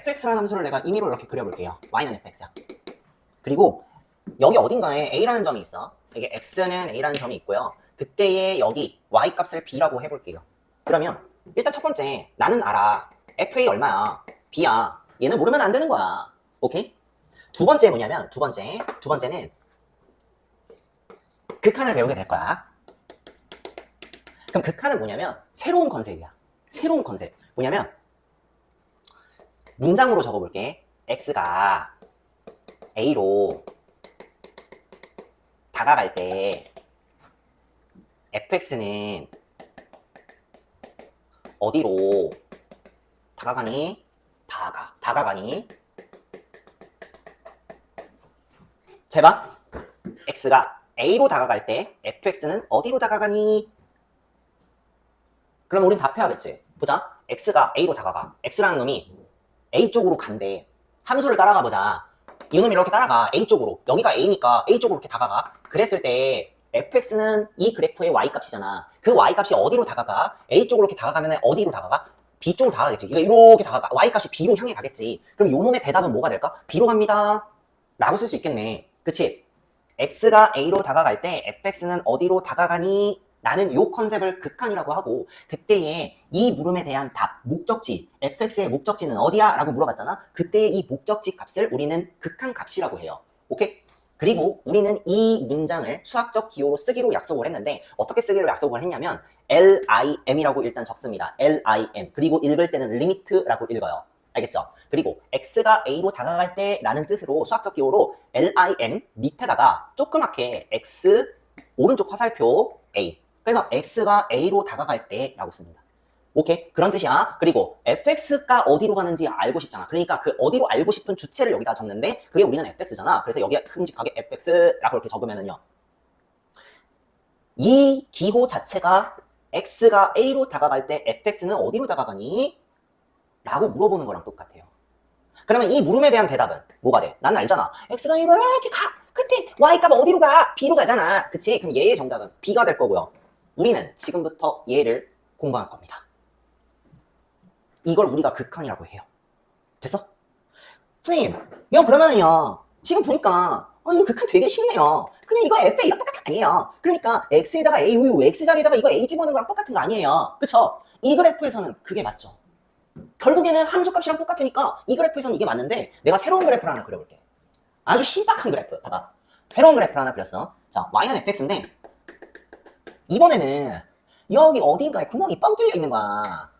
fx라는 함수를 내가 임의로 이렇게 그려볼게요. y는 fx야. 그리고 여기 어딘가에 a라는 점이 있어. 이게 x는 a라는 점이 있고요. 그때의 여기 y 값을 b라고 해볼게요. 그러면 일단 첫 번째 나는 알아. fa 얼마야? b야. 얘는 모르면 안 되는 거야. 오케이? 두 번째 뭐냐면 두 번째는 극한을 배우게 될 거야. 그럼 극한은 뭐냐면 새로운 컨셉이야. 새로운 컨셉. 뭐냐면 문장으로 적어볼게. x가 a로 다가갈 때 fx는 어디로 다가가니? 다가가니? 제발 x가 a로 다가갈 때 fx는 어디로 다가가니? 그럼 우린 답해야겠지. 보자. x가 a로 다가가. x라는 놈이 a 쪽으로 간대. 함수를 따라가 보자. 이 놈이 이렇게 따라가. a 쪽으로. 여기가 a니까 a 쪽으로 이렇게 다가가. 그랬을 때 fx는 이 그래프의 y값이잖아. 그 y값이 어디로 다가가? a 쪽으로 이렇게 다가가면 어디로 다가가? b 쪽으로 다가가겠지. 이거 이렇게 다가가. y값이 b로 향해 가겠지. 그럼 요 놈의 대답은 뭐가 될까? b로 갑니다. 라고 쓸 수 있겠네. 그치? x가 a로 다가갈 때 fx는 어디로 다가가니? 라는 요 컨셉을 극한이라고 하고, 그때의 이 물음에 대한 답, 목적지, fx의 목적지는 어디야? 라고 물어봤잖아. 그때의 이 목적지 값을 우리는 극한 값이라고 해요. 오케이? 그리고 우리는 이 문장을 수학적 기호로 쓰기로 약속을 했는데, 어떻게 쓰기로 약속을 했냐면 lim이라고 일단 적습니다. lim. 그리고 읽을 때는 limit라고 읽어요. 알겠죠? 그리고 x가 a로 다가갈 때 라는 뜻으로 수학적 기호로 lim 밑에다가 조그맣게 x 오른쪽 화살표 a. 그래서 x가 a로 다가갈 때 라고 씁니다. 오케이? 그런 뜻이야. 그리고 fx가 어디로 가는지 알고 싶잖아. 그러니까 그 어디로 알고 싶은 주체를 여기다 적는데 그게 우리는 fx잖아. 그래서 여기에 큼직하게 fx라고 이렇게 적으면은요. 이 기호 자체가 x가 a로 다가갈 때 fx는 어디로 다가가니? 라고 물어보는 거랑 똑같아요. 그러면 이 물음에 대한 대답은 뭐가 돼? 난 알잖아. x가 이렇게 가. 그때 y값 어디로 가? b로 가잖아. 그치? 그럼 얘의 정답은 b가 될 거고요. 우리는 지금부터 얘를 공부할 겁니다. 이걸 우리가 극한이라고 해요. 됐어? 선생님, 이거 그러면은요, 지금 보니까, 이거 극한 되게 쉽네요. 그냥 이거 fA랑 똑같은 거 아니에요. 그러니까 x에다가 a, x자리에다가 이거 a 집어넣는 거랑 똑같은 거 아니에요. 그쵸? 이 그래프에서는 그게 맞죠. 결국에는 함수값이랑 똑같으니까 이 그래프에서는 이게 맞는데, 내가 새로운 그래프를 하나 그려볼게. 아주 신박한 그래프. 봐봐. 새로운 그래프를 하나 그렸어. 자, y는 fx인데, 이번에는 여기 어딘가에 구멍이 뻥 뚫려 있는 거야.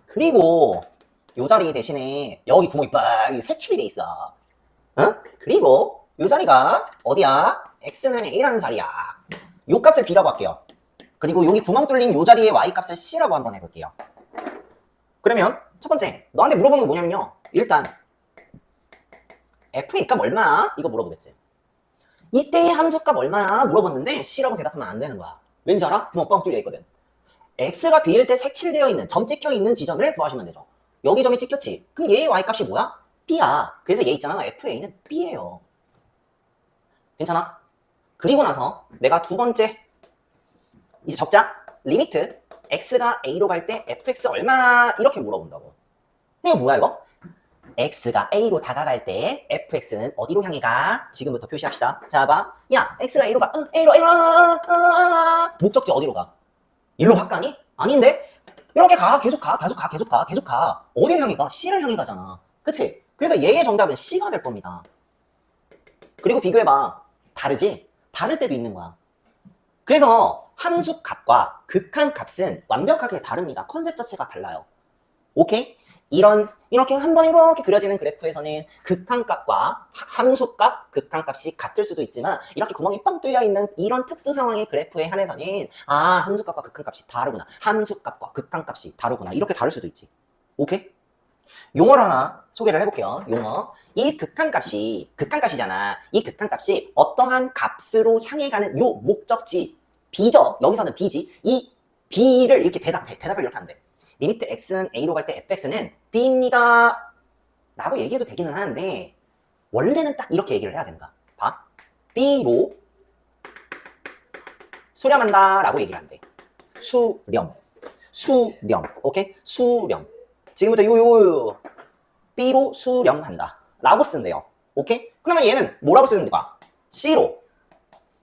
그리고 요 자리 대신에 여기 구멍이 빡 새침이 돼 있어. 어? 그리고 요 자리가 어디야? x는 a라는 자리야. 요 값을 b라고 할게요. 그리고 여기 구멍 뚫린 요 자리에 y 값을 c라고 한번 해볼게요. 그러면 첫 번째 너한테 물어보는 거 뭐냐면요. 일단 fa 값 얼마야? 이거 물어보겠지. 이때의 함수 값 얼마야? 물어봤는데 c라고 대답하면 안 되는 거야. 왠지 알아? 구멍 뻥 뚫려 있거든. x가 b일 때 색칠되어 있는, 점 찍혀 있는 지점을 구하시면 되죠. 여기 점이 찍혔지? 그럼 얘의 y값이 뭐야? b야. 그래서 얘 있잖아. fa는 b예요. 괜찮아? 그리고 나서 내가 두 번째 이제 적자 리미트 x가 a로 갈 때 fx 얼마 이렇게 물어본다고. 이거 뭐야 이거? x가 a로 다가갈 때 fx는 어디로 향해 가? 지금부터 표시합시다. 자, 봐. 야, x가 a로 가. a로. 목적지 어디로 가? 일로 확 가니? 아닌데? 이렇게 가. 계속 가. 계속 가. 어디를 향해 가? C를 향해 가잖아. 그치? 그래서 얘의 정답은 C가 될 겁니다. 그리고 비교해봐. 다르지? 다를 때도 있는 거야. 그래서 함수 값과 극한 값은 완벽하게 다릅니다. 컨셉 자체가 달라요. 오케이? 이렇게 한 번 이렇게 그려지는 그래프에서는 극한값과 함수값, 극한값이 같을 수도 있지만 이렇게 구멍이 뻥 뚫려 있는 이런 특수 상황의 그래프에 한해서는 함수값과 극한값이 다르구나. 함수값과 극한값이 다르구나. 이렇게 다를 수도 있지. 오케이? 용어를 하나 소개를 해볼게요. 용어. 이 극한값이잖아. 이 극한값이 어떠한 값으로 향해 가는 요 목적지, B죠. 여기서는 B지. 이 B를 이렇게 대답을 이렇게 한대. 리미트 x는 a로 갈 때 fx는 b입니다 라고 얘기해도 되기는 하는데 원래는 딱 이렇게 얘기를 해야 된다. 봐. b로 수렴한다 라고 얘기를 한대. 수렴. 오케이? 수렴. 지금부터 B로 수렴한다 라고 쓴대요. 오케이? 그러면 얘는 뭐라고 쓰는 거야? C로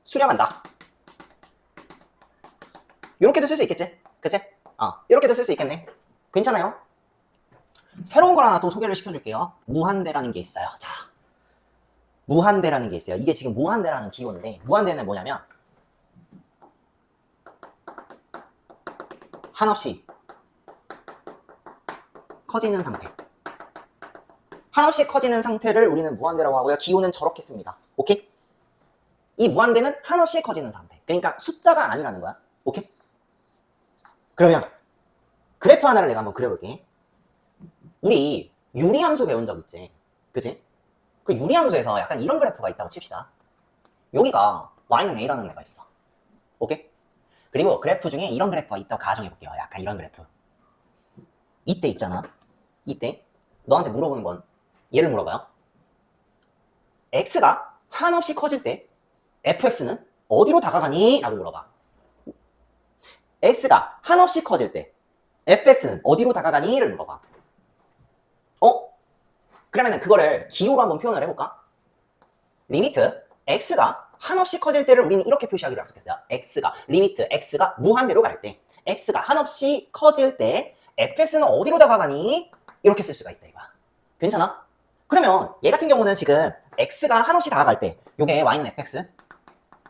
수렴한다. 이렇게도 쓸 수 있겠지? 그치? 이렇게도 쓸 수 있겠네. 괜찮아요? 새로운 걸 하나 또 소개를 시켜줄게요. 무한대라는 게 있어요. 자, 무한대라는 게 있어요. 이게 지금 무한대라는 기호인데, 무한대는 뭐냐면 한없이 커지는 상태. 한없이 커지는 상태를 우리는 무한대라고 하고요. 기호는 저렇게 씁니다. 오케이? 이 무한대는 한없이 커지는 상태. 그러니까 숫자가 아니라는 거야. 오케이? 그러면 그래프 하나를 내가 한번 그려볼게. 우리 유리함수 배운 적 있지? 그치? 그 유리함수에서 약간 이런 그래프가 있다고 칩시다. 여기가 y는 a라는 애가 있어. 오케이? 그리고 그래프 중에 이런 그래프가 있다고 가정해볼게요. 약간 이런 그래프. 이때 있잖아. 이때 너한테 물어보는 건 얘를 물어봐요. x가 한없이 커질 때 fx는 어디로 다가가니? 라고 물어봐. x가 한없이 커질 때 fx는 어디로 다가가니? 를 물어봐. 그러면은 그거를 기호로 한번 표현을 해볼까? 리미트 x가 한없이 커질 때를 우리는 이렇게 표시하기로 약속했어요. 리미트 x가 무한대로 갈 때, x가 한없이 커질 때 fx는 어디로 다가가니? 이렇게 쓸 수가 있다 이거야. 괜찮아? 그러면 얘 같은 경우는 지금 x가 한없이 다가갈 때 요게 y는 fx,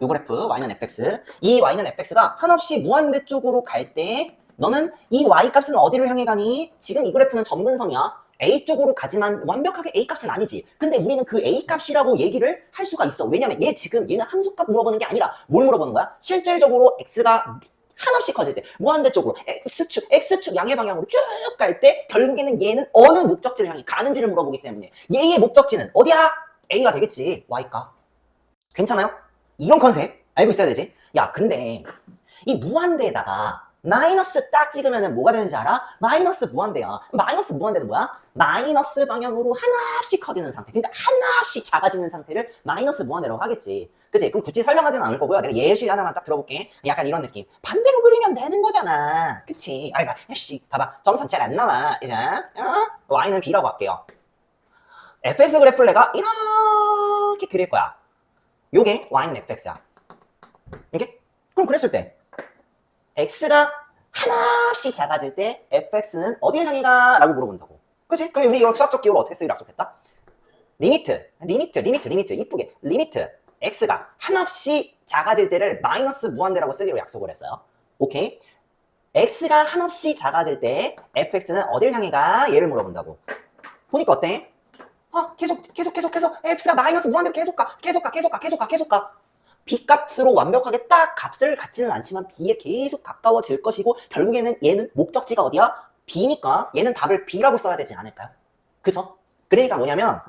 요 그래프 y는 fx, 이 y는 fx가 한없이 무한대 쪽으로 갈 때 너는 이 y 값은 어디를 향해 가니? 지금 이 그래프는 점근성이야. A 쪽으로 가지만 완벽하게 A 값은 아니지. 근데 우리는 그 A 값이라고 얘기를 할 수가 있어. 왜냐면 얘는 함수값 물어보는 게 아니라 뭘 물어보는 거야? 실질적으로 x가 한없이 커질 때 무한대 쪽으로 x축 양의 방향으로 쭉 갈 때 결국에는 얘는 어느 목적지를 향해 가는지를 물어보기 때문에 얘의 목적지는 어디야? A가 되겠지. Y값. 괜찮아요? 이런 컨셉 알고 있어야 되지? 야, 근데 이 무한대에다가 마이너스 딱 찍으면 뭐가 되는지 알아? 마이너스 무한대야. 마이너스 무한대는 뭐야? 마이너스 방향으로 한없이 커지는 상태. 그러니까 한없이 작아지는 상태를 마이너스 무한대라고 하겠지. 그치? 그럼 굳이 설명하지는 않을 거고요. 내가 예시 하나만 딱 들어볼게. 약간 이런 느낌. 반대로 그리면 되는 거잖아. 그치? 아이고, 씨, 봐봐. 점선 잘 안 나와. 이제, y는 b라고 할게요. fx 그래프를 내가 이렇게 그릴 거야. 요게 y는 fx야. 이렇게? 그럼 그랬을 때 x가 한없이 작아질 때 fx는 어딜 향해 가? 라고 물어본다고. 그치? 그럼 우리 이거 수학적 기호를 어떻게 쓰기로 약속했다? 리미트 이쁘게 리미트 x가 한없이 작아질 때를 마이너스 무한대라고 쓰기로 약속을 했어요. 오케이? x가 한없이 작아질 때 fx는 어딜 향해 가? 얘를 물어본다고. 보니까 어때? 계속 fx가 마이너스 무한대로 계속 가. b값으로 완벽하게 딱 값을 갖지는 않지만 b에 계속 가까워질 것이고 결국에는 얘는 목적지가 어디야? b니까 얘는 답을 b라고 써야 되지 않을까요? 그쵸? 그러니까 뭐냐면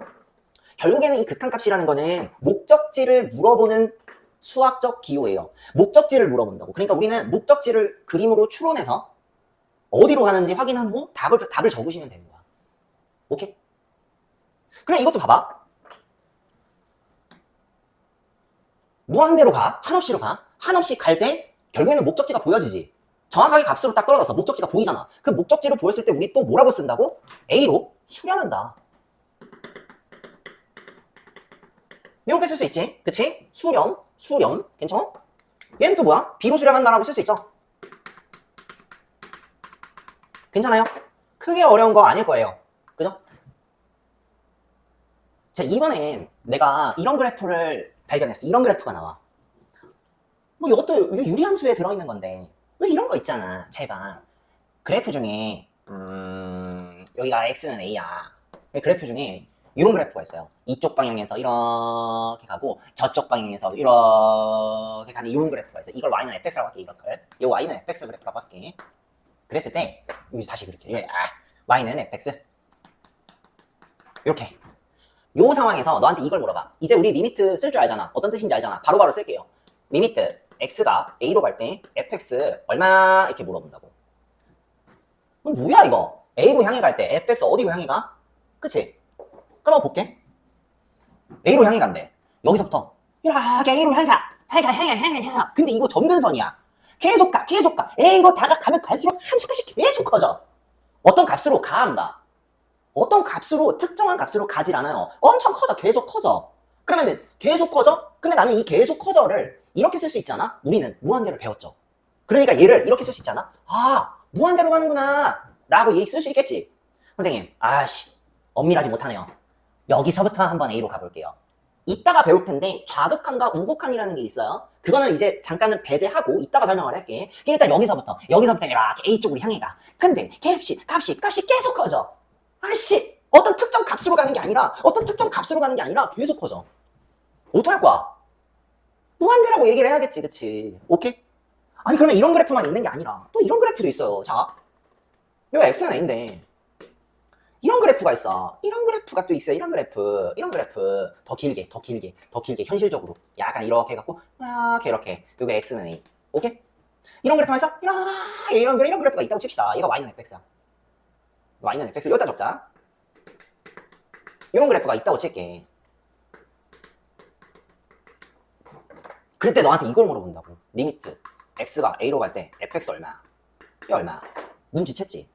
결국에는 이 극한값이라는 거는 목적지를 물어보는 수학적 기호예요. 목적지를 물어본다고. 그러니까 우리는 목적지를 그림으로 추론해서 어디로 가는지 확인한 후 답을 적으시면 되는 거야. 오케이? 그럼 이것도 봐봐. 무한대로 가? 한없이로 가? 한없이 갈 때 결국에는 목적지가 보여지지. 정확하게 값으로 딱 떨어져서 목적지가 보이잖아. 그 목적지로 보였을 때 우리 또 뭐라고 쓴다고? A로 수렴한다. 이렇게 쓸 수 있지. 그치? 수렴. 괜찮아? 얘는 또 뭐야? B로 수렴한다라고 쓸 수 있죠. 괜찮아요? 크게 어려운 거 아닐 거예요. 그죠? 자, 이번엔 내가 이런 그래프를 발견했어. 이런 그래프가 나와. 뭐 이것도 유리함수에 들어있는 건데 왜 이런 거 있잖아. 제발 그래프 중에 여기가 x는 a야. 그래프 중에 이런 그래프가 있어요. 이쪽 방향에서 이렇게 가고 저쪽 방향에서 이렇게 가는 이런 그래프가 있어요. 이걸 y는 fx라고 할게. 이걸 이 y는 fx 그래프라고 할게. 그랬을 때 여기 다시 그렇게 y는 fx 이렇게. 요 상황에서 너한테 이걸 물어봐. 이제 우리 리미트 쓸 줄 알잖아. 어떤 뜻인지 알잖아. 바로바로 쓸게요. 리미트 x가 a로 갈 때 fx 얼마 이렇게 물어본다고. 뭐야 이거? a로 향해 갈 때 fx 어디로 향해 가? 그치? 그럼 볼게. a로 향해 간대. 여기서부터 이렇게 a로 향해 가. 근데 이거 점근선이야. 계속 가. a로 가면 갈수록 함수값이 계속 커져. 어떤 값으로 가 안 가? 어떤 값으로 특정한 값으로 가질 않아요. 엄청 커져. 계속 커져. 그러면은 계속 커져? 근데 나는 이 계속 커져를 이렇게 쓸 수 있잖아. 우리는 무한대로 배웠죠. 그러니까 얘를 이렇게 쓸 수 있잖아. 아, 무한대로 가는구나 라고 얘 쓸 수 있겠지. 선생님, 아씨 엄밀하지 못하네요. 여기서부터 한번 A로 가볼게요. 이따가 배울 텐데 좌극항과 우극항이라는 게 있어요. 그거는 이제 잠깐은 배제하고 이따가 설명을 할게. 일단 여기서부터 이렇게 A 쪽으로 향해 가. 근데 값이 계속 커져. 아씨, 어떤 특정 값으로 가는 게 아니라 계속 커져. 어떡할 거야? 무한대라고 얘기를 해야겠지, 그치? 오케이? 아니 그러면 이런 그래프만 있는 게 아니라 또 이런 그래프도 있어요. 자, 이거 X는 A인데 이런 그래프가 있어. 이런 그래프가 또 있어요. 이런 그래프 더 길게 현실적으로 약간 이렇게 해갖고 이렇게 여기 X는 A. 오케이? 이런 그래프에서 이런 그래프가 있다고 칩시다. 얘가 Y는 fx야. Y는 fx 여기다 적자. 이런 그래프가 있다고 칠게. 그럴 때 너한테 이걸 물어본다고. 리미트 x가 a로 갈 때 fx 얼마? 이 얼마? 눈치챘지?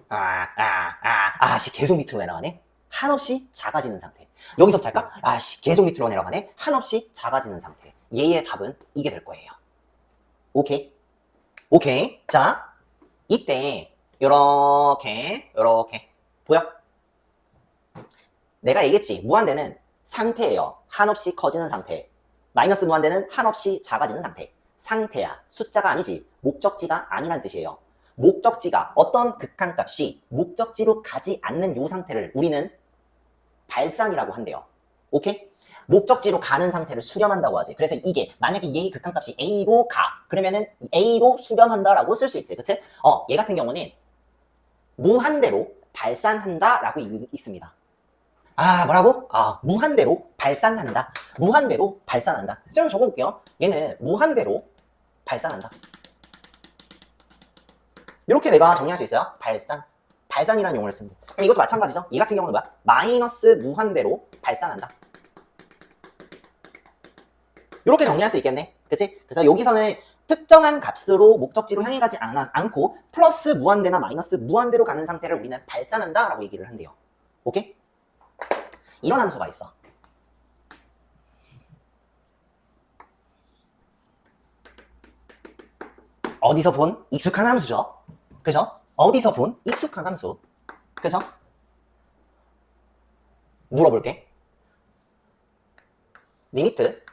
아씨 계속 밑으로 내려가네? 한없이 작아지는 상태. 여기서부터 할까? 아씨 계속 밑으로 내려가네? 한없이 작아지는 상태. 얘의 답은 이게 될 거예요. 오케이? 오케이. 자, 이때 요렇게 보여? 내가 얘기했지. 무한대는 상태예요. 한없이 커지는 상태. 마이너스 무한대는 한없이 작아지는 상태. 상태야. 숫자가 아니지. 목적지가 아니란 뜻이에요. 목적지가 어떤 극한값이 목적지로 가지 않는 요 상태를 우리는 발산이라고 한대요. 오케이? 목적지로 가는 상태를 수렴한다고 하지. 그래서 이게 만약에 얘의 극한값이 A로 가. 그러면은 A로 수렴한다라고 쓸 수 있지. 그치? 얘 같은 경우는 무한대로 발산한다라고 있습니다. 뭐라고? 무한대로 발산한다. 무한대로 발산한다. 좀 적어볼게요. 얘는 무한대로 발산한다. 이렇게 내가 정리할 수 있어요. 발산이라는 용어를 씁니다. 그럼 이것도 마찬가지죠. 이 같은 경우는 뭐야? 마이너스 무한대로 발산한다. 이렇게 정리할 수 있겠네. 그치? 그래서 여기서는 특정한 값으로 목적지로 향해 가지 않고 플러스 무한대나 마이너스 무한대로 가는 상태를 우리는 발산한다 라고 얘기를 한대요. 오케이? 이런 함수가 있어. 어디서 본 익숙한 함수죠? 그죠? 어디서 본 익숙한 함수. 그죠? 물어볼게. 리미트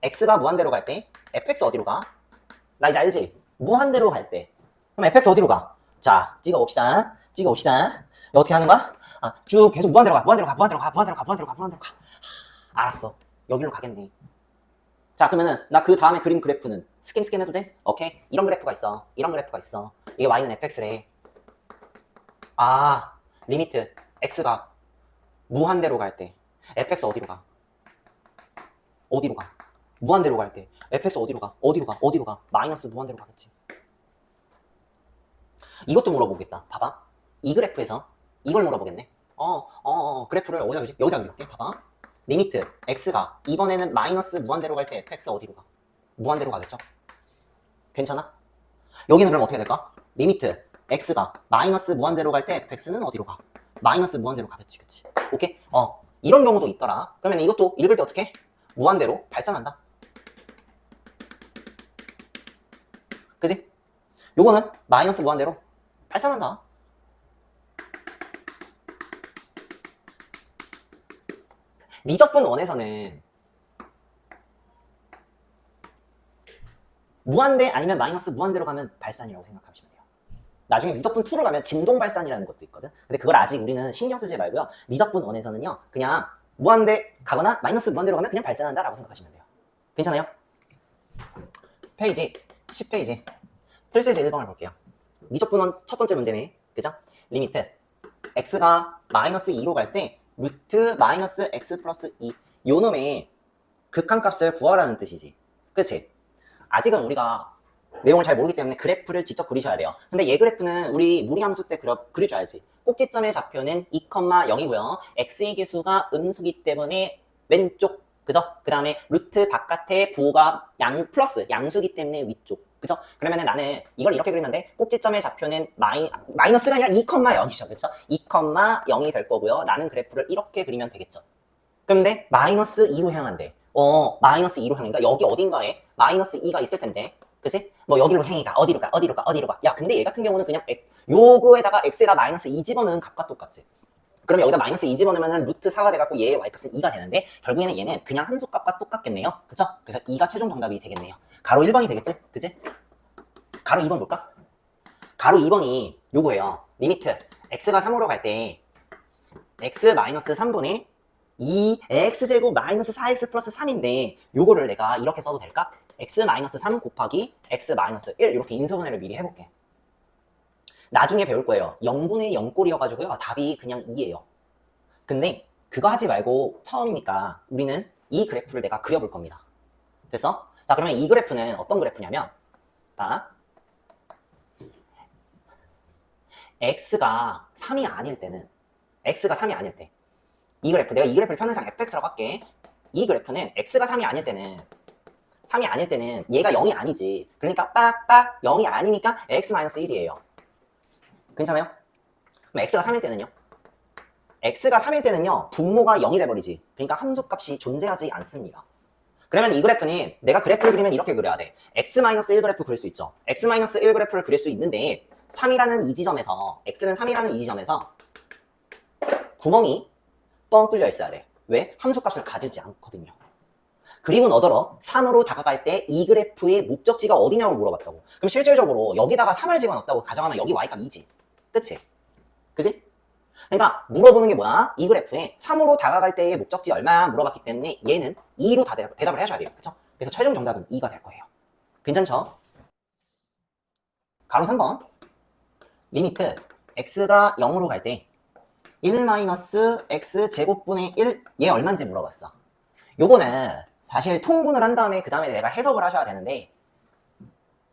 x가 무한대로 갈 때 fx 어디로 가? 나 이제 알지? 무한대로 갈 때. 그럼 fx 어디로 가? 자, 찍어봅시다. 어떻게 하는 거야? 쭉 계속 무한대로 가. 알았어. 여기로 가겠네. 자, 그러면은 나 그 다음에 그림 그래프는 스캠 해도 돼? 오케이. 이런 그래프가 있어. 이게 y는 fx래. 리미트 x가 무한대로 갈 때 fx 어디로 가? 무한대로 갈 때 fx 어디로 가? 마이너스 무한대로 가겠지. 이것도 물어보겠다. 봐봐. 이 그래프에서 이걸 물어보겠네. 그래프를 어디다 그리지? 여기다 그릴게. 봐봐. 리미트 x가 이번에는 마이너스 무한대로 갈 때 fx 어디로 가? 무한대로 가겠죠? 괜찮아? 여기는 그럼 어떻게 될까? 리미트 x가 마이너스 무한대로 갈 때 fx는 어디로 가? 마이너스 무한대로 가겠지. 그치? 오케이? 이런 경우도 있더라. 그러면 이것도 읽을 때 어떻게? 무한대로 발산한다. 그지? 요거는 마이너스 무한대로 발산한다. 미적분 원에서는 무한대 아니면 마이너스 무한대로 가면 발산이라고 생각하시면 돼요. 나중에 미적분 2로 가면 진동 발산이라는 것도 있거든. 근데 그걸 아직 우리는 신경 쓰지 말고요. 미적분 원에서는요. 그냥 무한대 가거나 마이너스 무한대로 가면 그냥 발산한다 라고 생각하시면 돼요. 괜찮아요? 페이지 10페이지 필수제 1번을 볼게요. 미적분 원 첫 번째 문제네. 그죠? 리미트 x가 마이너스 2로 갈 때 루트 마이너스 x 플러스 2 요놈의 극한값을 구하라는 뜻이지. 그치? 아직은 우리가 내용을 잘 모르기 때문에 그래프를 직접 그리셔야 돼요. 근데 얘 그래프는 우리 무리함수 때 그려줘야지. 꼭지점의 좌표는 2,0이고요. x의 개수가 음수기 때문에 왼쪽, 그죠? 그 다음에 루트 바깥에 부호가 플러스 양수기 때문에 위쪽. 그쵸? 그러면은 나는 이걸 이렇게 그리면 돼. 꼭지점의 좌표는 마이너스가 아니라 2,0이죠. 그쵸? 2,0이 될 거고요. 나는 그래프를 이렇게 그리면 되겠죠. 그런데 마이너스 2로 향한대. 마이너스 2로 향한가? 여기 어딘가에 마이너스 2가 있을 텐데. 그치? 뭐 여기로 향이가 어디로 가? 어디로 가? 어디로 가? 야, 근데 얘 같은 경우는 그냥 요거에다가 x에다 마이너스 2 집어넣은 값과 똑같지. 그럼 여기다 마이너스 2 집어넣으면 루트 4가 돼갖고 얘의 y값은 2가 되는데 결국에는 얘는 그냥 함수값과 똑같겠네요. 그쵸? 그래서 2가 최종 정답이 되겠네요. 가로 1번이 되겠지? 그치? 가로 2번 볼까? 가로 2번이 요거예요. 리미트 x가 3으로 갈 때 x 마이너스 3분의 2x제곱 마이너스 4x 플러스 3인데 요거를 내가 이렇게 써도 될까? x 마이너스 3 곱하기 x 마이너스 1 이렇게 인수분해를 미리 해볼게. 나중에 배울 거예요. 0분의 0꼴이어가지고요. 답이 그냥 2예요. 근데 그거 하지 말고 처음이니까 우리는 이 그래프를 내가 그려볼 겁니다. 됐어? 자, 그러면 이 그래프는 어떤 그래프냐면 봐. x가 3이 아닐 때는 x가 3이 아닐 때 이 그래프, 내가 이 그래프를 편의상 fx라고 할게. 이 그래프는 x가 3이 아닐 때는 얘가 0이 아니지. 그러니까 빡빡 0이 아니니까 x-1이에요. 괜찮아요? 그럼 x가 3일 때는요? x가 3일 때는요, 분모가 0이 돼버리지. 그러니까 함수값이 존재하지 않습니다. 그러면 이 그래프는 내가 그래프를 그리면 이렇게 그려야 돼. x-1 그래프 그릴 수 있죠. x-1 그래프를 그릴 수 있는데 3이라는 이 지점에서 x는 3이라는 이 지점에서 구멍이 뻥 뚫려 있어야 돼. 왜? 함수값을 가지지 않거든요. 그리고 너더러 3으로 다가갈 때 이 그래프의 목적지가 어디냐고 물어봤다고. 그럼 실질적으로 여기다가 3을 집어넣었다고 가정하면 여기 y값 2지. 그치? 그치? 그러니까 물어보는 게 뭐야? 이 그래프에 3으로 다가갈 때의 목적지 얼마 물어봤기 때문에 얘는 2로 다 대답을 해줘야 돼요. 그쵸? 그래서 최종 정답은 2가 될 거예요. 괜찮죠? 가로 3번. 리미트 x가 0으로 갈 때 1-x 제곱분의 1, 얘 얼마인지 물어봤어. 요거는 사실 통분을 한 다음에 그 다음에 내가 해석을 하셔야 되는데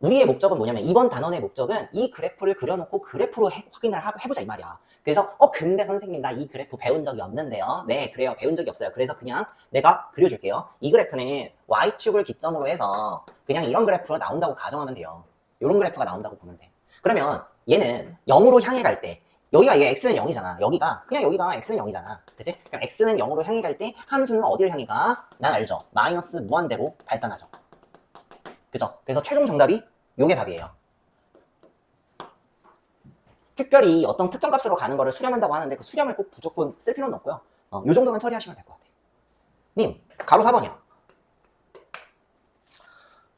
우리의 목적은 뭐냐면 이번 단원의 목적은 이 그래프를 그려놓고 그래프로 확인을 해보자 이 말이야. 그래서 근데 선생님 나 이 그래프 배운 적이 없는데요. 네, 그래요. 배운 적이 없어요. 그래서 그냥 내가 그려줄게요. 이 그래프는 y축을 기점으로 해서 그냥 이런 그래프가 나온다고 가정하면 돼요. 이런 그래프가 나온다고 보면 돼. 그러면 얘는 0으로 향해 갈 때 여기가 얘 x는 0이잖아. 여기가 x는 0이잖아. 그치? 그럼 x는 0으로 향해 갈 때 함수는 어디를 향해 가? 난 알죠. 마이너스 무한대로 발산하죠. 그죠? 그래서 최종 정답이 요게 답이에요. 특별히 어떤 특정 값으로 가는 거를 수렴한다고 하는데 그 수렴을 꼭 무조건 쓸 필요는 없고요. 요 정도만 처리하시면 될 것 같아요. 님, 가로 4번이요.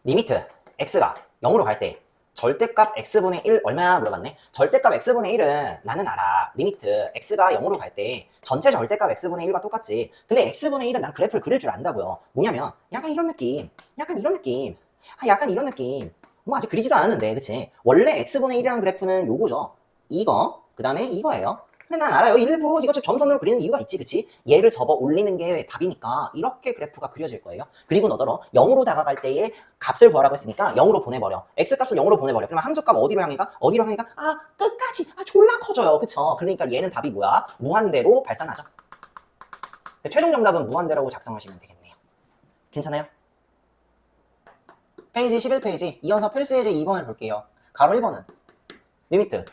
리미트 x가 0으로 갈 때 절대값 x분의 1 얼마야 물어봤네. 절대값 x분의 1은 나는 알아. 리미트 x가 0으로 갈 때 전체 절대값 x분의 1과 똑같지. 근데 x분의 1은 난 그래프를 그릴 줄 안다고요. 뭐냐면 약간 이런 느낌. 약간 이런 느낌. 뭐 아직 그리지도 않았는데 그치? 원래 x분의 1이라는 그래프는 요거죠. 이거 그 다음에 이거예요. 근데 난 알아요. 일부러 이거 좀 점선으로 그리는 이유가 있지, 그치? 얘를 접어 올리는 게 답이니까 이렇게 그래프가 그려질 거예요. 그리고 너더러 0으로 다가갈 때의 값을 구하라고 했으니까 0으로 보내버려. x값을 0으로 보내버려. 그러면 함수값 어디로 향해 가? 끝까지. 졸라 커져요. 그쵸? 그러니까 얘는 답이 뭐야? 무한대로 발산하죠. 최종 정답은 무한대라고 작성하시면 되겠네요. 괜찮아요? 페이지 11페이지 이어서 필수예제 2번을 볼게요. 가로 1번은 리미트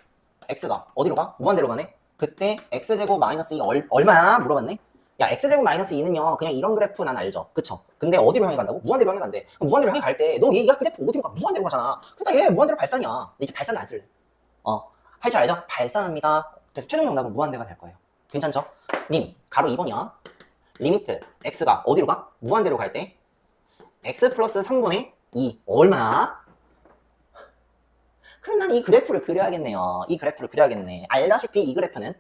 x가 어디로 가? 무한대로 가네? 그때 x제곱 마이너스 2 얼마야? 물어봤네? 야, x제곱 마이너스 2는요 그냥 이런 그래프 난 알죠? 그쵸? 근데 어디로 향해 간다고? 무한대로 향해 간대. 그럼 무한대로 향해 갈 때 너 얘가 그래프 어디로 가? 무한대로 가잖아. 그러니까 얘 무한대로 발산이야. 근데 이제 발산은 안 쓸래. 할 줄 알죠? 발산합니다. 그래서 최종 정답은 무한대가 될 거예요. 괜찮죠? 님, 가로 2번이야. 리미트 x가 어디로 가? 무한대로 갈 때 x 플러스 3분의 2 얼마야? 그럼 난 이 그래프를 그려야겠네요. 이 그래프를 그려야겠네. 알다시피 이 그래프는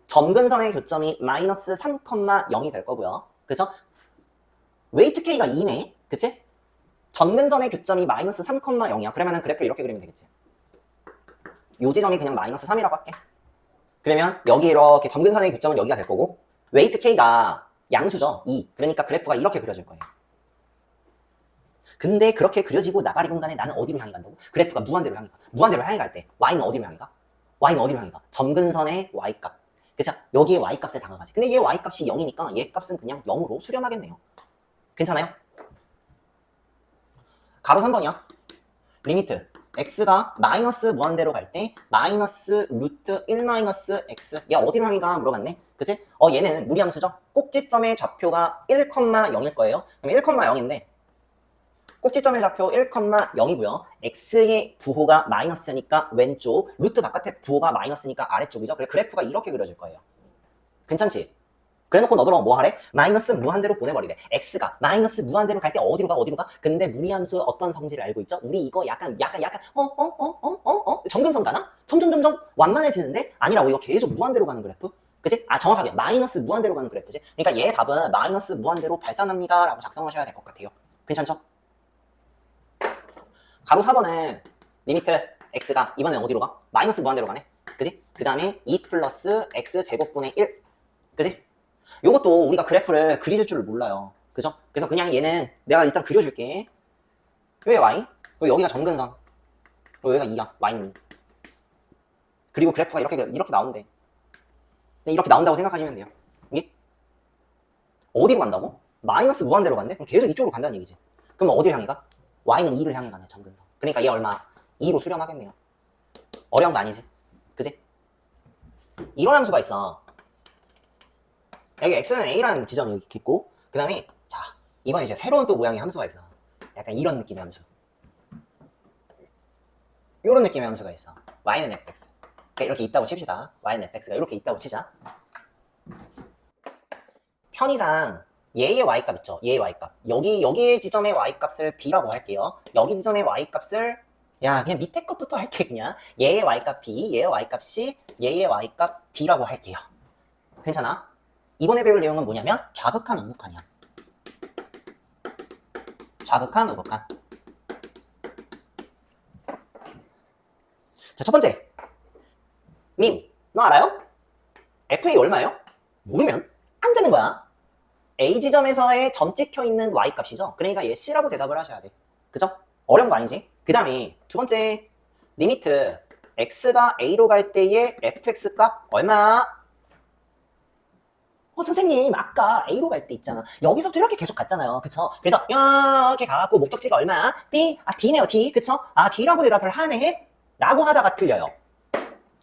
점근선의 교점이 마이너스 3,0이 될 거고요. 그죠? 웨이트 K가 2네. 그치? 점근선의 교점이 마이너스 3,0이야. 그러면은 그래프를 이렇게 그리면 되겠지. 요 지점이 그냥 마이너스 3이라고 할게. 그러면 여기 이렇게 점근선의 교점은 여기가 될 거고 웨이트 K가 양수죠. 2. 그러니까 그래프가 이렇게 그려질 거예요. 근데 그렇게 그려지고 나가리 공간에 나는 어디로 향해 간다고? 그래프가 무한대로 향해 가. 무한대로 향해 갈 때 y는 어디로 향해 가? y는 어디로 향해 가? 점근선의 y값. 그쵸? 여기에 y값에 다가가지. 근데 얘 y값이 0이니까 얘 값은 그냥 0으로 수렴하겠네요. 괜찮아요? 가로 3번이야. 리미트 x가 마이너스 무한대로 갈 때 마이너스 루트 1 마이너스 x 얘 어디로 향해 가 물어봤네. 그치? 얘는 무리함수죠. 꼭지점의 좌표가 1,0일 거예요. 그럼 1,0인데 꼭지점의 좌표 1,0이고요. x의 부호가 마이너스니까 왼쪽, 루트 바깥에 부호가 마이너스니까 아래쪽이죠. 그래서 그래프가 이렇게 그려질 거예요. 괜찮지? 그래놓고 너더러 뭐 하래? 마이너스 무한대로 보내버리래. x가 마이너스 무한대로 갈 때 어디로 가? 근데 무리함수의 어떤 성질을 알고 있죠? 우리 이거 약간 점근성 가나? 점점 완만해지는데? 아니라고. 이거 계속 무한대로 가는 그래프? 그치? 정확하게 마이너스 무한대로 가는 그래프지? 그러니까 얘 답은 마이너스 무한대로 발산합니다 라고 작성하셔야 될 것 같아요. 괜찮죠? 가로 4번은 리미트 x가 이번엔 어디로 가? 마이너스 무한대로 가네. 그지? 그 다음에 2 플러스 x 제곱분의 1. 그지? 요것도 우리가 그래프를 그릴 줄 몰라요. 그죠? 그래서 그냥 얘는 내가 일단 그려줄게. 여기 y, 그리고 여기가 점근선, 그리고 여기가 2야, y는 2. 그리고 그래프가 이렇게 나온대. 이렇게 나온다고 생각하시면 돼요. 이게 어디로 간다고? 마이너스 무한대로 간대? 그럼 계속 이쪽으로 간다는 얘기지. 그럼 어디를 향해 가? y는 2를 향해 가네, 점근선. 그러니까 얘 얼마? 2로 수렴하겠네요. 어려운 거 아니지? 그지? 이런 함수가 있어. 여기 x는 a라는 지점이 여기 있고, 그 다음에 자 이번에 이제 새로운 또 모양의 함수가 있어. 약간 이런 느낌의 함수, 이런 느낌의 함수가 있어. y는 fx. 그러니까 이렇게 있다고 칩시다. y는 fx가 이렇게 있다고 치자. 편의상 얘의 y값 있죠? 얘의 y값. 여기의 지점의 y값을 b라고 할게요. 여기 지점의 y값을 그냥 밑에 것부터 할게. 그냥 얘의 y값 b, 얘의 y값 c, 얘의 y값 d라고 할게요. 괜찮아? 이번에 배울 내용은 뭐냐면 좌극한, 우극한이야. 좌극한, 우극한. 자, 첫 번째. 님, 너 알아요? FA 얼마예요? 모르면 안 되는 거야. A 지점에서의 점 찍혀 있는 y값이죠. 그러니까 얘 C라고 대답을 하셔야 돼. 그죠? 어려운 거 아니지? 그 다음에 두 번째. 리미트 x가 A로 갈 때의 fx 값 얼마? 선생님 아까 A로 갈 때 있잖아. 여기서부터 이렇게 계속 갔잖아요. 그쵸? 그래서 이렇게 가갖고 목적지가 얼마야? B? D네요, D. 그쵸? D라고 대답을 하네? 라고 하다가 틀려요.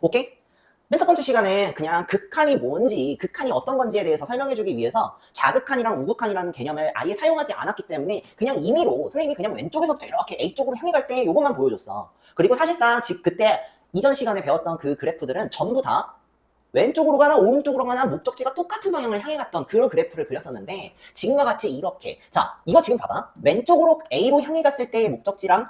오케이? 맨 첫 번째 시간에 그냥 극한이 뭔지, 극한이 어떤 건지에 대해서 설명해주기 위해서 좌극한이랑 우극한이라는 개념을 아예 사용하지 않았기 때문에 그냥 임의로 선생님이 그냥 왼쪽에서부터 이렇게 A 쪽으로 향해 갈 때 이것만 보여줬어. 그리고 사실상 그때 이전 시간에 배웠던 그 그래프들은 전부 다 왼쪽으로 가나 오른쪽으로 가나 목적지가 똑같은 방향을 향해 갔던 그런 그래프를 그렸었는데, 지금과 같이 이렇게, 자 이거 지금 봐봐. 왼쪽으로 A로 향해 갔을 때의 목적지랑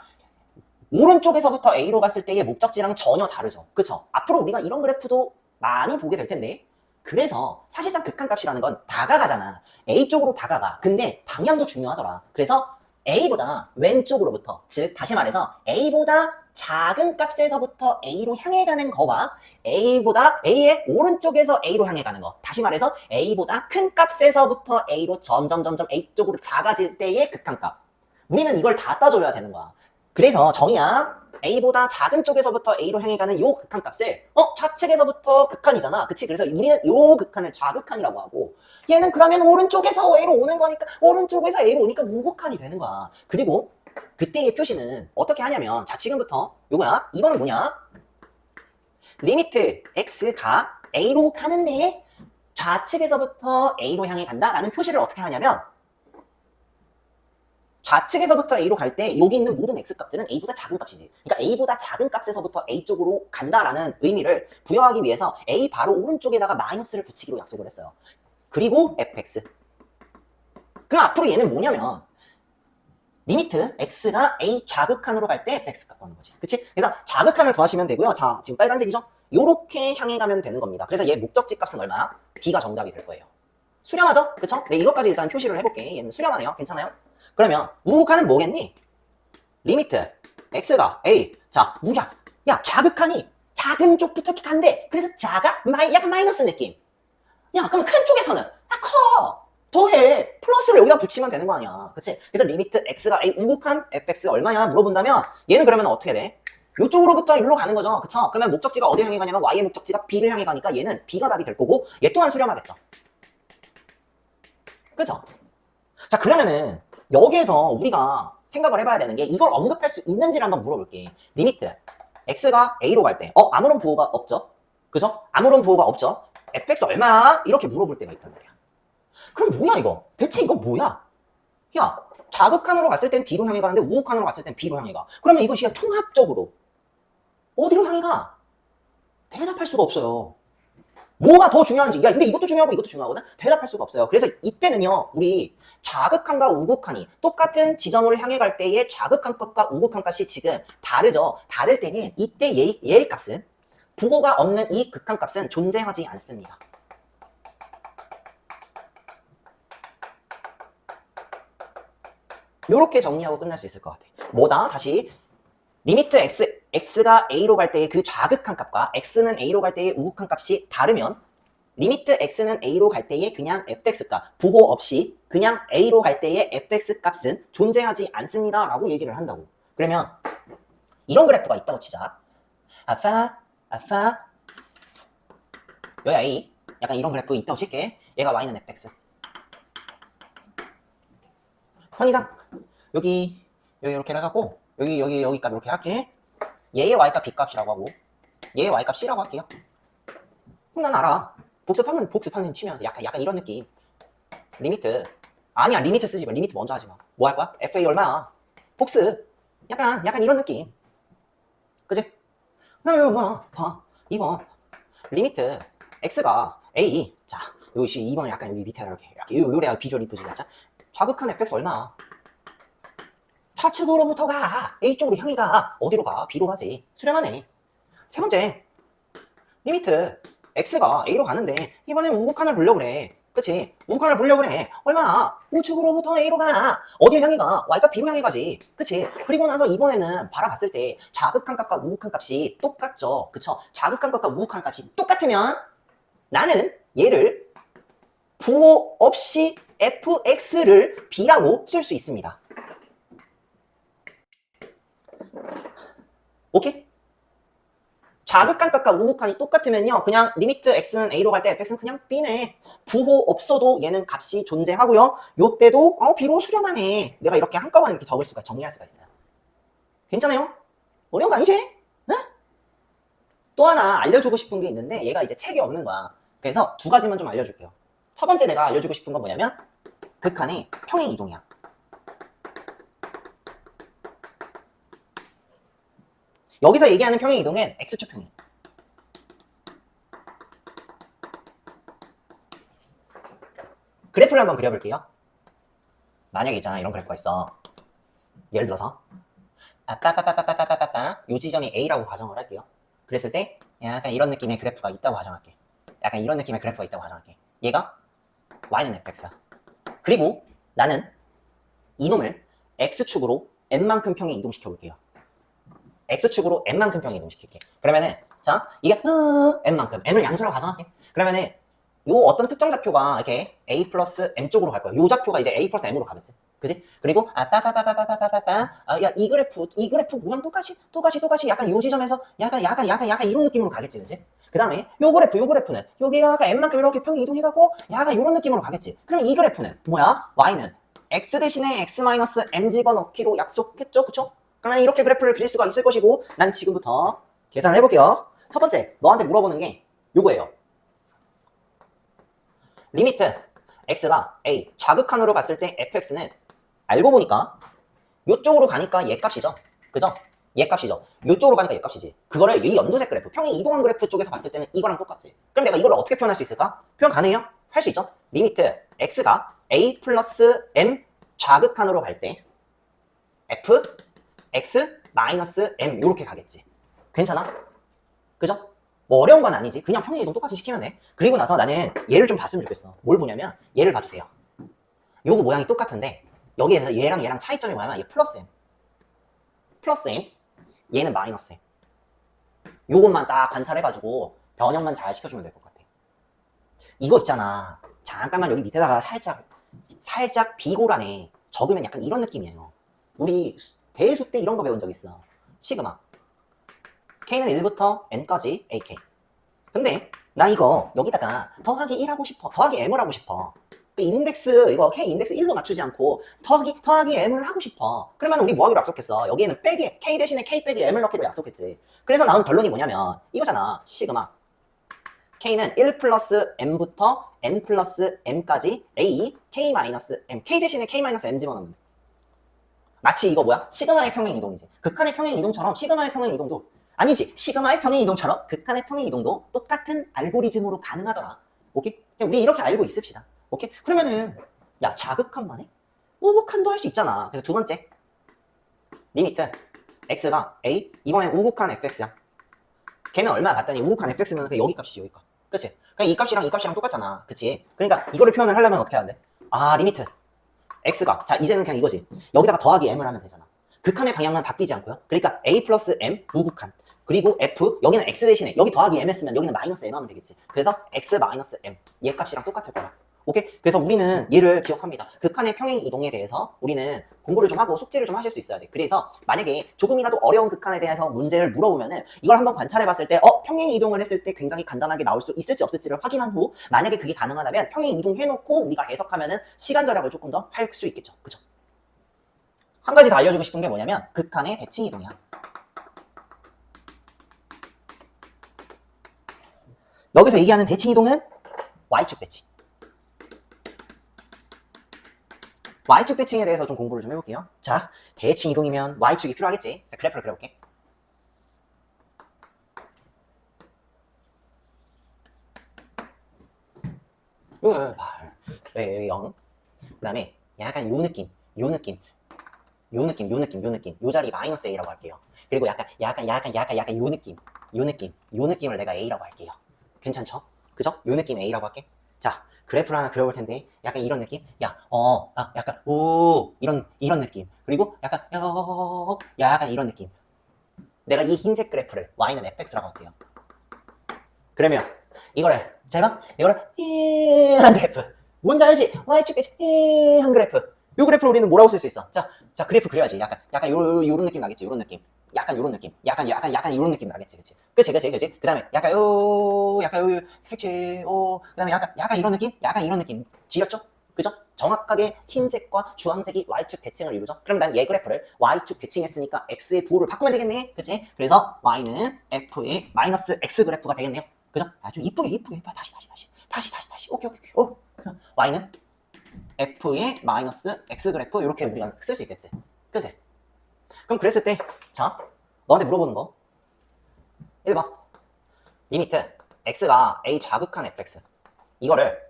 오른쪽에서부터 A로 갔을 때의 목적지랑 전혀 다르죠. 그쵸? 앞으로 우리가 이런 그래프도 많이 보게 될 텐데, 그래서 사실상 극한값이라는 건 다가가잖아. A 쪽으로 다가가. 근데 방향도 중요하더라. 그래서 A보다 왼쪽으로부터, 즉 다시 말해서 A보다 작은 값에서부터 A로 향해 가는 거와 A의 오른쪽에서 A로 향해 가는 거, 다시 말해서 A보다 큰 값에서부터 A로 점점 A 쪽으로 작아질 때의 극한값, 우리는 이걸 다 따져야 되는 거야. 그래서 정의야, A보다 작은 쪽에서부터 A로 향해 가는 요 극한값을 좌측에서부터 극한이잖아. 그치? 그래서 우리는 요 극한을 좌극한이라고 하고, 얘는 그러면 오른쪽에서 A로 오는 거니까 오른쪽에서 A로 오니까 우극한이 되는 거야. 그리고 그때의 표시는 어떻게 하냐면, 자 지금부터 요거야. 2번은 뭐냐? 리미트 x가 A로 가는데 좌측에서부터 A로 향해 간다라는 표시를 어떻게 하냐면, 좌측에서부터 A로 갈 때 여기 있는 모든 x값들은 A보다 작은 값이지. 그러니까 A보다 작은 값에서부터 A 쪽으로 간다라는 의미를 부여하기 위해서 A 바로 오른쪽에다가 마이너스를 붙이기로 약속을 했어요. 그리고 fx. 그럼 앞으로 얘는 뭐냐면 리미트 x가 A 좌극한으로 갈 때 fx 값 구하는 거지. 그치? 그래서 좌극한을 구하시면 되고요. 자, 지금 빨간색이죠? 요렇게 향해 가면 되는 겁니다. 그래서 얘 목적지 값은 얼마? D가 정답이 될 거예요. 수렴하죠? 그쵸? 네, 이것까지 일단 표시를 해볼게. 얘는 수렴하네요. 괜찮아요? 그러면 우극한은 뭐겠니? 리미트 x가 A. 자, 뭐야? 야, 좌극한이 작은 쪽부터 이렇게 간대. 그래서 약간 마이너스 느낌. 야, 그러면 큰 쪽에서는 커. 더해. 플러스를 여기다 붙이면 되는 거 아니야. 그치? 그래서 리미트 x가 A 우극한 fx 얼마냐 물어본다면, 얘는 그러면 어떻게 돼? 이쪽으로부터 일로 가는 거죠. 그쵸? 그러면 목적지가 어디 향해 가냐면 y의 목적지가 b를 향해 가니까 얘는 b가 답이 될 거고, 얘 또한 수렴하겠죠. 그죠? 자, 그러면은 여기에서 우리가 생각을 해봐야 되는 게 이걸 언급할 수 있는지를 한번 물어볼게. 리미트 x가 a로 갈 때 아무런 부호가 없죠? 그죠? 아무런 부호가 없죠? fx 얼마? 이렇게 물어볼 때가 있단 말이야. 그럼 뭐야 이거? 대체 이거 뭐야? 야, 좌극한으로 갔을 땐 D로 향해 가는데 우극한으로 갔을 땐 B로 향해 가. 그러면 이것이 통합적으로 어디로 향해 가? 대답할 수가 없어요. 뭐가 더 중요한지. 야, 근데 이것도 중요하고 이것도 중요하거든? 대답할 수가 없어요. 그래서 이때는요, 우리 좌극한과 우극한이 똑같은 지점을 향해 갈 때의 좌극한 값과 우극한 값이 지금 다르죠. 다를 때는 이때 얘의 값은 부호가 없는 이 극한 값은 존재하지 않습니다. 요렇게 정리하고 끝날 수 있을 것 같아. 뭐다? 다시 리미트 x가 a로 갈 때의 그 좌극한 값과 x는 a로 갈 때의 우극한 값이 다르면 리미트 x는 a로 갈 때의 그냥 fx 값, 부호 없이 그냥 a로 갈 때의 fx 값은 존재하지 않습니다 라고 얘기를 한다고. 그러면 이런 그래프가 있다고 치자. 아파 여기 a 약간 이런 그래프 있다고 칠게. 얘가 y는 fx. 편의상 여기 이렇게 해갖고 여기 값 이렇게 할게. 얘의 y값 b값이라고 하고 얘의 y값 c라고 할게요. 그럼 난 알아. 복습하는 셈 치면 약간 이런 느낌. 리미트 아니야, 리미트 쓰지 마. 리미트 먼저 하지 마. 뭐 할 거야? fa 얼마야? 복습. 약간 이런 느낌. 그지? 그다음에 뭐야? 봐. 2번 리미트 x가 a. 자, 요시 2번은 약간 여기 밑에 이렇게 요래야 비주얼 이쁘지. 자, 좌극한 fx 얼마? 좌측으로부터 가. A쪽으로 향해 가. 어디로 가? B로 가지. 수렴하네. 세 번째. 리미트 X가 A로 가는데 이번엔 우극한을 보려고 그래. 그치? 우극한을 보려고 그래. 얼마나? 우측으로부터 A로 가. 어딜 향해 가? Y가 B로 향해 가지. 그치? 그리고 나서 이번에는 바라봤을 때 좌극한 값과 우극한 값이 똑같죠. 그쵸? 좌극한 값과 우극한 값이 똑같으면 나는 얘를 부호 없이 fx를 b라고 쓸 수 있습니다. 오케이? 좌극한 값과 우극한이 똑같으면요, 그냥 리미트 x는 a로 갈 때 fx는 그냥 b네. 부호 없어도 얘는 값이 존재하고요. 요때도 b로 수렴하네. 내가 이렇게 한꺼번에 이렇게 정리할 수가 있어요. 괜찮아요? 어려운 거 아니지? 응? 또 하나 알려주고 싶은 게 있는데 얘가 이제 책이 없는 거야. 그래서 두 가지만 좀 알려줄게요. 첫 번째 내가 알려주고 싶은 건 뭐냐면 극한의 평행 이동이야. 여기서 얘기하는 평행 이동은 x축 평행. 그래프를 한번 그려볼게요. 만약에 있잖아, 이런 그래프가 있어. 예를 들어서 요 지점이 A라고 가정을 할게요. 그랬을 때 약간 이런 느낌의 그래프가 있다고 가정할게. 얘가 y는 fx야. 그리고 나는 이놈을 x축으로 n만큼 평행 이동시켜 볼게요. x축으로 n만큼 평행 이동시킬게. 그러면은 자, 이게 n만큼, n을 양수라고 가정할게. 그러면은 요 어떤 특정 좌표가 이렇게 a 플러스 m 쪽으로 갈 거야. 요 좌표가 이제 a 플러스 m으로 가겠지. 그지? 그리고 야, 이 그래프 모양 똑같이 약간 요 지점에서 약간 이런 느낌으로 가겠지. 그지? 그 다음에 요 그래프는 여기가 아까 m만큼 이렇게 평행 이동해갖고 약간 이런 느낌으로 가겠지. 그럼 이 그래프는 뭐야? y는 x 대신에 x 마이너스 m 집어넣기로 약속했죠? 그쵸? 그러면 이렇게 그래프를 그릴 수가 있을 것이고, 난 지금부터 계산을 해볼게요. 첫 번째, 너한테 물어보는 게 요거예요. 리미트 x가 a 좌극한으로 갔을 때 fx는 알고 보니까 요쪽으로 가니까 얘 값이죠. 그죠? 얘 값이죠. 요쪽으로 가니까 얘 값이지. 그거를 이 연도색 그래프, 평행 이동한 그래프 쪽에서 봤을 때는 이거랑 똑같지. 그럼 내가 이걸 어떻게 표현할 수 있을까? 표현 가능해요? 할 수 있죠. 리미트 x가 a 플러스 m 좌극한으로 갈 때 f x 마이너스 m 요렇게 가겠지. 괜찮아? 그죠? 뭐 어려운 건 아니지. 그냥 평행 이동 똑같이 시키면 돼. 그리고 나서 나는 얘를 좀 봤으면 좋겠어. 뭘 보냐면 얘를 봐주세요. 요거 모양이 똑같은데 여기에서 얘랑 차이점이 뭐냐면 얘 플러스 m 얘는 마이너스 m. 요것만 딱 관찰해가지고 변형만 잘 시켜주면 될 것 같아. 이거 있잖아. 잠깐만 여기 밑에다가 살짝 비고란에 적으면 약간 이런 느낌이에요. 우리 대수 때 이런 거 배운 적 있어. 시그마 K는 1부터 N까지 AK. 근데 나 이거 여기다가 더하기 1 하고 싶어. 더하기 M을 하고 싶어. 그 인덱스 이거 K 인덱스 1로 맞추지 않고 더하기 M을 하고 싶어. 그러면 우리 뭐 하기로 약속했어? 여기에는 빼기 K 대신에 K 빼기 M을 넣기로 약속했지. 그래서 나온 결론이 뭐냐면 이거잖아. 시그마 K는 1 플러스 M부터 N 플러스 M까지 A K 마이너스 M. K 대신에 K 마이너스 M 집어넣는 거. 마치 이거 뭐야? 시그마의 평행 이동이지. 극한의 평행 이동처럼 시그마의 평행 이동도 아니지. 시그마의 평행 이동처럼 극한의 평행 이동도 똑같은 알고리즘으로 가능하더라. 오케이? 그냥 우리 이렇게 알고 있읍시다. 오케이? 그러면은 야 자극한만 해? 우극한도 할 수 있잖아. 그래서 두 번째 리미트 x가 a 이번엔 우극한 fx야. 걔는 얼마 같다니 우극한 fx면 여기 값이지 여기 값. 그치? 그냥 이 값이랑 똑같잖아. 그치? 그러니까 이거를 표현을 하려면 어떻게 해야 돼? 아 리미트 x가 자 이제는 그냥 이거지. 여기다가 더하기 m을 하면 되잖아. 극한의 방향은 바뀌지 않고요. 그러니까 a 플러스 m 우극한 그리고 f 여기는 x 대신에 여기 더하기 m 했으면 여기는 마이너스 m 하면 되겠지. 그래서 x 마이너스 m 얘 값이랑 똑같을 거야. 오케이? 그래서 우리는 얘를 기억합니다. 극한의 평행 이동에 대해서 우리는 공부를 좀 하고 숙제를 좀 하실 수 있어야 돼. 그래서 만약에 조금이라도 어려운 극한에 대해서 문제를 물어보면은 이걸 한번 관찰해 봤을 때 평행 이동을 했을 때 굉장히 간단하게 나올 수 있을지 없을지를 확인한 후 만약에 그게 가능하다면 평행 이동 해놓고 우리가 해석하면은 시간 절약을 조금 더 할 수 있겠죠. 그죠? 한 가지 더 알려주고 싶은 게 뭐냐면 극한의 대칭 이동이야. 여기서 얘기하는 대칭 이동은 Y축 대칭. Y축 대칭에 대해서 좀 공부를 좀 해볼게요. 자, 대칭 이동이면 Y축이 필요하겠지. 자, 그래프를 그려볼게. 여기 0. 그 다음에 약간 요 느낌. 요 자리 마이너스 A라고 할게요. 그리고 약간 요 느낌을 내가 A라고 할게요. 괜찮죠? 그죠? 요 느낌 A라고 할게. 자, 그래프를 하나 그려볼 텐데 약간 이런 느낌? 약간 이런 느낌. 그리고 약간 이런 느낌. 내가 이 흰색 그래프를 Y는 fx라고 할게요. 그러면 이거를 잘 봐. 이거를 한 그래프. 뭔지 알지? Y축 대칭 한 그래프. 요 그래프를 우리는 뭐라고 쓸 수 있어? 자, 그래프 그려야지. 약간 요런 느낌 나겠지. 요런 느낌. 약간 요런 느낌. 약간 요런 느낌 나겠지. 그치? 그 다음에 약간 요 색채, 그 다음에 약간 이런 느낌. 지렸죠? 그죠? 정확하게 흰색과 주황색이 Y축 대칭을 이루죠? 그럼 난 얘 그래프를 Y축 대칭했으니까 X의 부호를 바꾸면 되겠네. 그치? 그래서 Y는 F의 마이너스 X 그래프가 되겠네요. 그죠? 좀 이쁘게. 다시. 오케이. Y는 F의 마이너스 X 그래프 이렇게 우리가 쓸 수 있겠지. 그치? 그럼 그랬을 때 자, 너한테 물어보는 거 1번 리미트 X가 A 좌극한 fx 이거를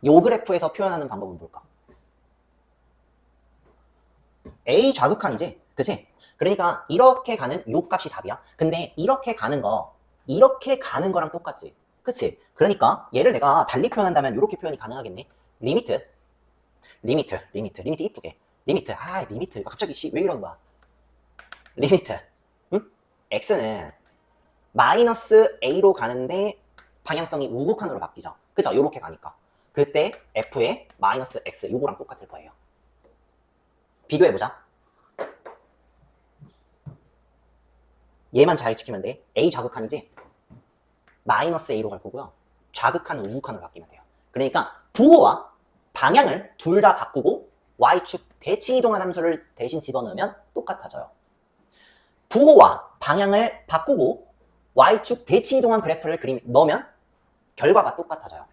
요 그래프에서 표현하는 방법은 뭘까? A 좌극한이지? 그치? 그러니까 이렇게 가는 요 값이 답이야. 근데 이렇게 가는 거랑 똑같지? 그치? 그러니까 얘를 내가 달리 표현한다면 이렇게 표현이 가능하겠네. 리미트 이쁘게 리미트 갑자기 왜 이러는 거야? 리미트 x는 마이너스 a로 가는데 방향성이 우극한으로 바뀌죠. 그죠? 요렇게 가니까 그때 f의 마이너스 x 요거랑 똑같을 거예요. 비교해보자. 얘만 잘 지키면 돼. a 좌극한이지? 마이너스 a로 갈 거고요. 좌극한은 우극한으로 바뀌면 돼요. 그러니까 부호와 방향을 둘 다 바꾸고 y축 대칭 이동한 함수를 대신 집어넣으면 똑같아져요. 부호와 방향을 바꾸고 y축 대칭 이동한 그래프를 넣으면 결과가 똑같아져요.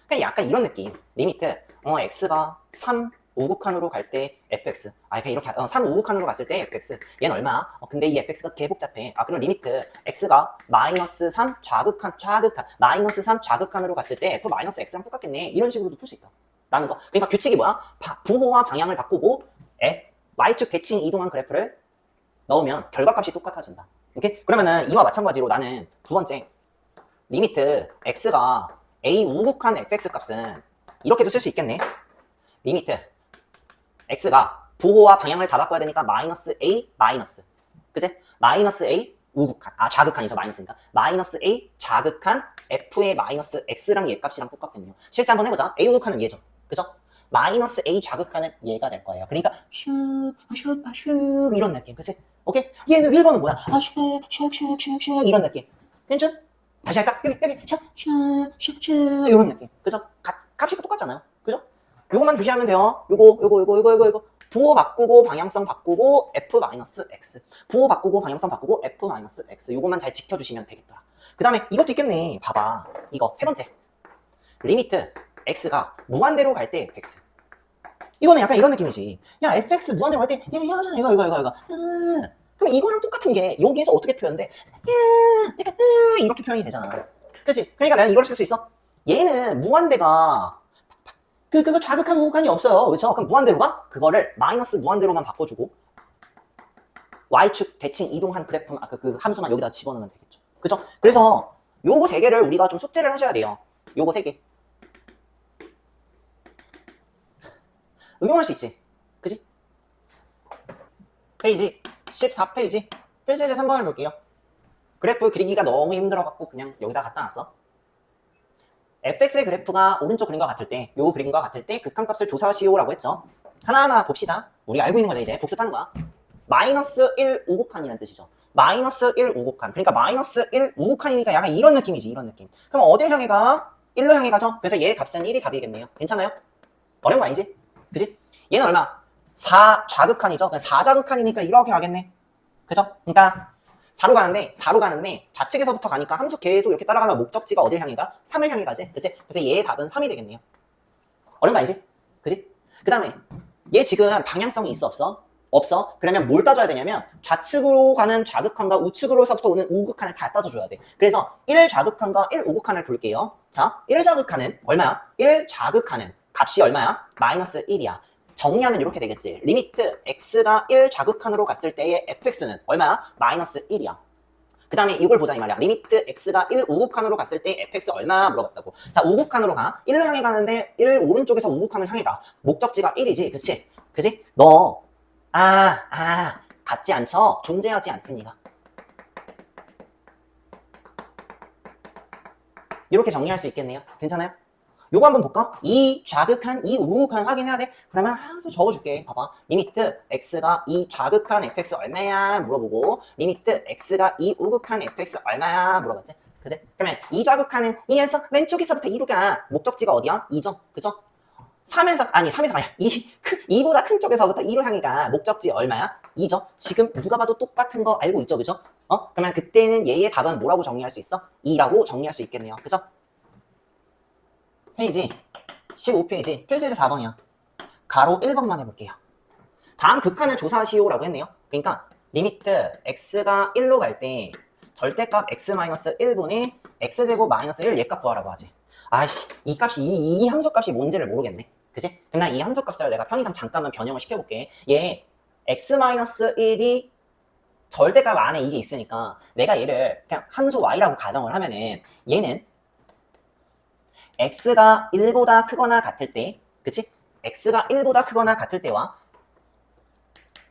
그냥 약간 이런 느낌. 리미트 x가 3 우극한으로 갈 때 fx 그냥 이렇게 3 우극한으로 갔을 때 fx 얘는 얼마? 근데 이 fx가 개 복잡해. 그럼 리미트 x가 마이너스 3 좌극한 마이너스 3 좌극한으로 갔을 때 f 마이너스 x랑 똑같겠네. 이런 식으로도 풀 수 있다 라는 거. 그러니까 규칙이 뭐야? 부호와 방향을 바꾸고 y축 대칭 이동한 그래프를 넣으면 결과값이 똑같아진다. 오케이? 그러면은 이와 마찬가지로 나는 두 번째 리미트 x가 a 우극한 fx 값은 이렇게도 쓸 수 있겠네. 리미트 x가 부호와 방향을 다 바꿔야 되니까 마이너스 a 마이너스 그치? 마이너스 a 우극한 좌극한이죠. 마이너스니까 마이너스 a 좌극한 f의 마이너스 x랑 얘 값이랑 똑같겠네요. 실제 한번 해보자. a 우극한은 얘죠. 그죠? 마이너스 a 좌극한은 얘가 될 거예요. 그러니까 슉 이런 느낌. 그치? 오케이? 얘는 1번은 뭐야? 슉 이런 느낌. 괜찮? 다시 할까? 여기 샤 이런 느낌. 그죠? 값이 똑같잖아요. 그죠? 요것만 주시하면 돼요. 요거 부호 바꾸고 방향성 바꾸고 f-x. 부호 바꾸고 방향성 바꾸고 f-x. 요것만 잘 지켜주시면 되겠더라. 그 다음에 이것도 있겠네. 봐봐. 이거 세 번째. 리미트 x가 무한대로 갈 때 fx. 이거는 약간 이런 느낌이지. 야, fx 무한대로 갈 때 이거 하잖아. 이거. 그럼 이거랑 똑같은 게 여기에서 어떻게 표현돼? 이렇게 표현이 되잖아. 그치? 그러니까 내가 이걸 쓸 수 있어. 얘는 무한대가 그거 좌극한 우극한이 없어요. 그렇죠? 그럼 무한대로가 그거를 마이너스 무한대로만 바꿔주고 y축 대칭 이동한 그래프 그 함수만 여기다 집어넣으면 되겠죠. 그죠? 그래서 요거 세 개를 우리가 좀 숙제를 하셔야 돼요. 요거 세 개. 응용할 수 있지. 그지? 페이지 14페이지 필수예제 3번을 볼게요. 그래프 그리기가 너무 힘들어갖고 그냥 여기다 갖다 놨어. fx의 그래프가 오른쪽 그림과 같을 때, 요 그림과 같을 때 극한값을 조사하시오라고 했죠. 하나하나 봅시다. 우리가 알고 있는 거죠. 이제 복습하는 거야. 마이너스 1 우극한이라는 뜻이죠. 마이너스 1 우극한. 그러니까 마이너스 1 우극한이니까 약간 이런 느낌이지. 이런 느낌. 그럼 어딜 향해 가? 1로 향해 가죠. 그래서 얘 값은 1이 답이겠네요. 괜찮아요? 어려운 거 아니지? 그지? 얘는 얼마? 4 좌극한이죠. 4 좌극한이니까 이렇게 가겠네. 그죠? 그러니까 4로 가는데 좌측에서부터 가니까 함수 계속 이렇게 따라가면 목적지가 어딜 향해 가? 3을 향해 가지. 그치? 그래서 얘의 답은 3이 되겠네요. 어려운 거 아니지? 그지? 그 다음에 얘 지금 방향성이 있어 없어? 없어. 그러면 뭘 따져야 되냐면 좌측으로 가는 좌극한과 우측으로서부터 오는 우극한을 다 따져줘야 돼. 그래서 1 좌극한과 1 우극한을 볼게요. 자, 1 좌극한은 얼마야? 1 좌극한은 값이 얼마야? 마이너스 1이야. 정리하면 이렇게 되겠지. 리미트 x가 1 좌극한으로 갔을 때의 fx는 얼마야? 마이너스 1이야. 그 다음에 이걸 보자 이 말이야. 리미트 x가 1 우극한으로 갔을 때 fx 얼마 물어봤다고. 자, 우극한으로 가. 1로 향해 가는데 1 오른쪽에서 우극한을 향해 가. 목적지가 1이지. 그치? 그치? 너 같지 않죠? 존재하지 않습니다. 이렇게 정리할 수 있겠네요. 괜찮아요? 요거 한번 볼까? 이 좌극한, 이 우극한 확인해야 돼? 그러면 또 적어줄게. 봐봐. 리미트 x가 이 좌극한 fx 얼마야? 물어보고 리미트 x가 이 우극한 fx 얼마야? 물어봤지? 그지? 그러면 이 좌극한은 2에서 왼쪽에서부터 2로 가. 목적지가 어디야? 2죠? 그죠? 3에서 아니야. 2보다 큰 쪽에서부터 2로 향해 가. 목적지 얼마야? 2죠? 지금 누가 봐도 똑같은 거 알고 있죠? 그죠? 그러면 그때는 얘의 답은 뭐라고 정리할 수 있어? 2라고 정리할 수 있겠네요. 그죠? 페이지 15페이지 필수예제 4번이야. 가로 1번만 해볼게요. 다음 극한을 조사하시오라고 했네요. 그러니까 리미트 x가 1로 갈 때 절대값 x-1분의 x제곱 마이너스 1 얘값 구하라고 하지. 아이씨, 이 값이 이 함수값이 뭔지를 모르겠네. 그치? 그럼 나 이 함수값을 내가 편의상 잠깐만 변형을 시켜볼게. 얘 x-1이 절대값 안에 이게 있으니까 내가 얘를 그냥 함수 y라고 가정을 하면은 얘는 x가 1보다 크거나 같을 때, 그치? x가 1보다 크거나 같을 때와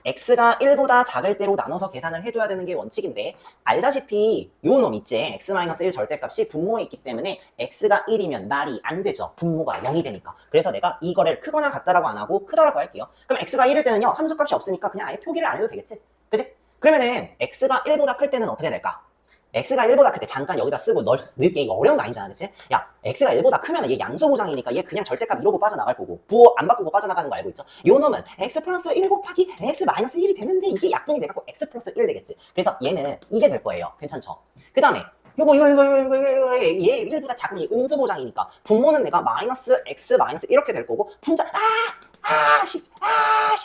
x가 1보다 작을 때로 나눠서 계산을 해줘야 되는 게 원칙인데, 알다시피 요 놈 있지? x-1 절대값이 분모에 있기 때문에 x가 1이면 말이 안 되죠. 분모가 0이 되니까. 그래서 내가 이거를 크거나 같다라고 안 하고 크다라고 할게요. 그럼 x가 1일 때는요, 함수값이 없으니까 그냥 아예 표기를 안 해도 되겠지? 그치? 그러면은 x가 1보다 클 때는 어떻게 될까? x가 1보다 클 때 잠깐 여기다 쓰고 넣을게. 이거 어려운 거 아니잖아, 그치? 야, x가 1보다 크면 얘 양수보장이니까 얘 그냥 절대값 이러고 빠져나갈 거고 부호 안 바꾸고 빠져나가는 거 알고 있죠? 요 놈은 x 플러스 1 곱하기 x 마이너스 1이 되는데 이게 약분이 돼갖고 x 플러스 1 되겠지. 그래서 얘는 이게 될 거예요. 괜찮죠? 그 다음에 이거 얘 1보다 작으니 음수보장이니까 분모는 내가 마이너스 x 마이너스 이렇게 될 거고 분자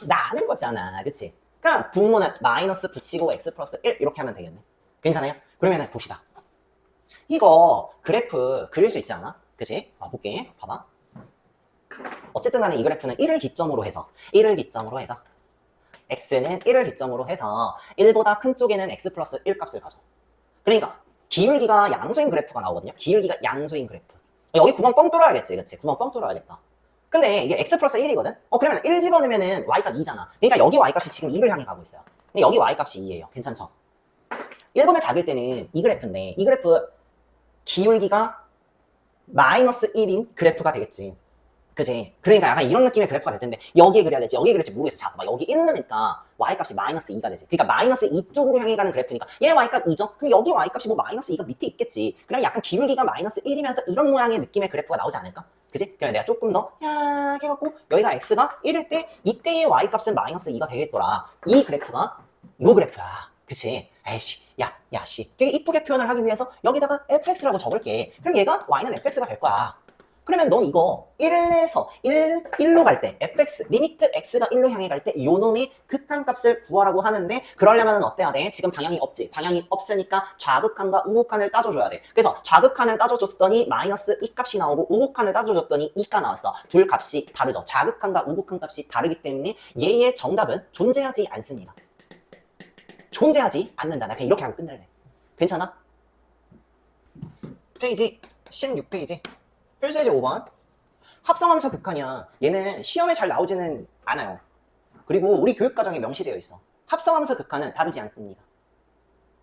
나는 거잖아, 그치? 그럼 분모는 마이너스 붙이고 x 플러스 1 이렇게 하면 되겠네. 괜찮아요? 그러면 봅시다. 이거 그래프 그릴 수 있지 않아? 그치? 볼게. 봐봐. 어쨌든 간에 이 그래프는 1을 기점으로 해서 x는 1을 기점으로 해서 1보다 큰 쪽에는 x 플러스 1 값을 가져. 그러니까 기울기가 양수인 그래프가 나오거든요. 기울기가 양수인 그래프. 여기 구멍 뻥 뚫어야겠지. 그치? 구멍 뻥 뚫어야겠다. 근데 이게 x 플러스 1이거든? 그러면 1 집어넣으면은 y값 2잖아. 그러니까 여기 y값이 지금 2를 향해 가고 있어요. 근데 여기 y값이 2예요. 괜찮죠? 1보다 작을 때는 이 그래프인데 이 그래프 기울기가 마이너스 1인 그래프가 되겠지. 그지? 그러니까 약간 이런 느낌의 그래프가 될 텐데 여기에 그려야 될지 여기에 그릴지 모르겠어. 자, 봐. 여기 1 넣으니까 y값이 마이너스 2가 되지. 그러니까 마이너스 2 쪽으로 향해 가는 그래프니까 얘 y값 2죠? 그럼 여기 y값이 뭐 마이너스 2가 밑에 있겠지. 그럼 약간 기울기가 마이너스 1이면서 이런 모양의 느낌의 그래프가 나오지 않을까? 그지? 그럼 내가 조금 더 야 해갖고 여기가 x가 1일 때 이때의 y값은 마이너스 2가 되겠더라. 이 그래프가 요 그래프야. 그치? 에이씨, 씨. 되게 이쁘게 표현을 하기 위해서 여기다가 fx라고 적을게. 그럼 얘가 y는 fx가 될 거야. 그러면 넌 이거 1에서 1로 갈 때 fx, 리미트 x가 1로 향해 갈 때 요 놈이 극한값을 구하라고 하는데 그러려면 어때야 돼? 지금 방향이 없지. 방향이 없으니까 좌극한과 우극한을 따져줘야 돼. 그래서 좌극한을 따져줬더니 마이너스 2값이 나오고 우극한을 따져줬더니 2가 나왔어. 둘 값이 다르죠. 좌극한과 우극한 값이 다르기 때문에 얘의 정답은 존재하지 않습니다. 존재하지 않는다. 나 그냥 이렇게 하고 끝낼래. 괜찮아? 페이지 16페이지 필수예제 5번. 합성함수 극한이야. 얘는 시험에 잘 나오지는 않아요. 그리고 우리 교육과정에 명시되어 있어. 합성함수 극한은 다르지 않습니다.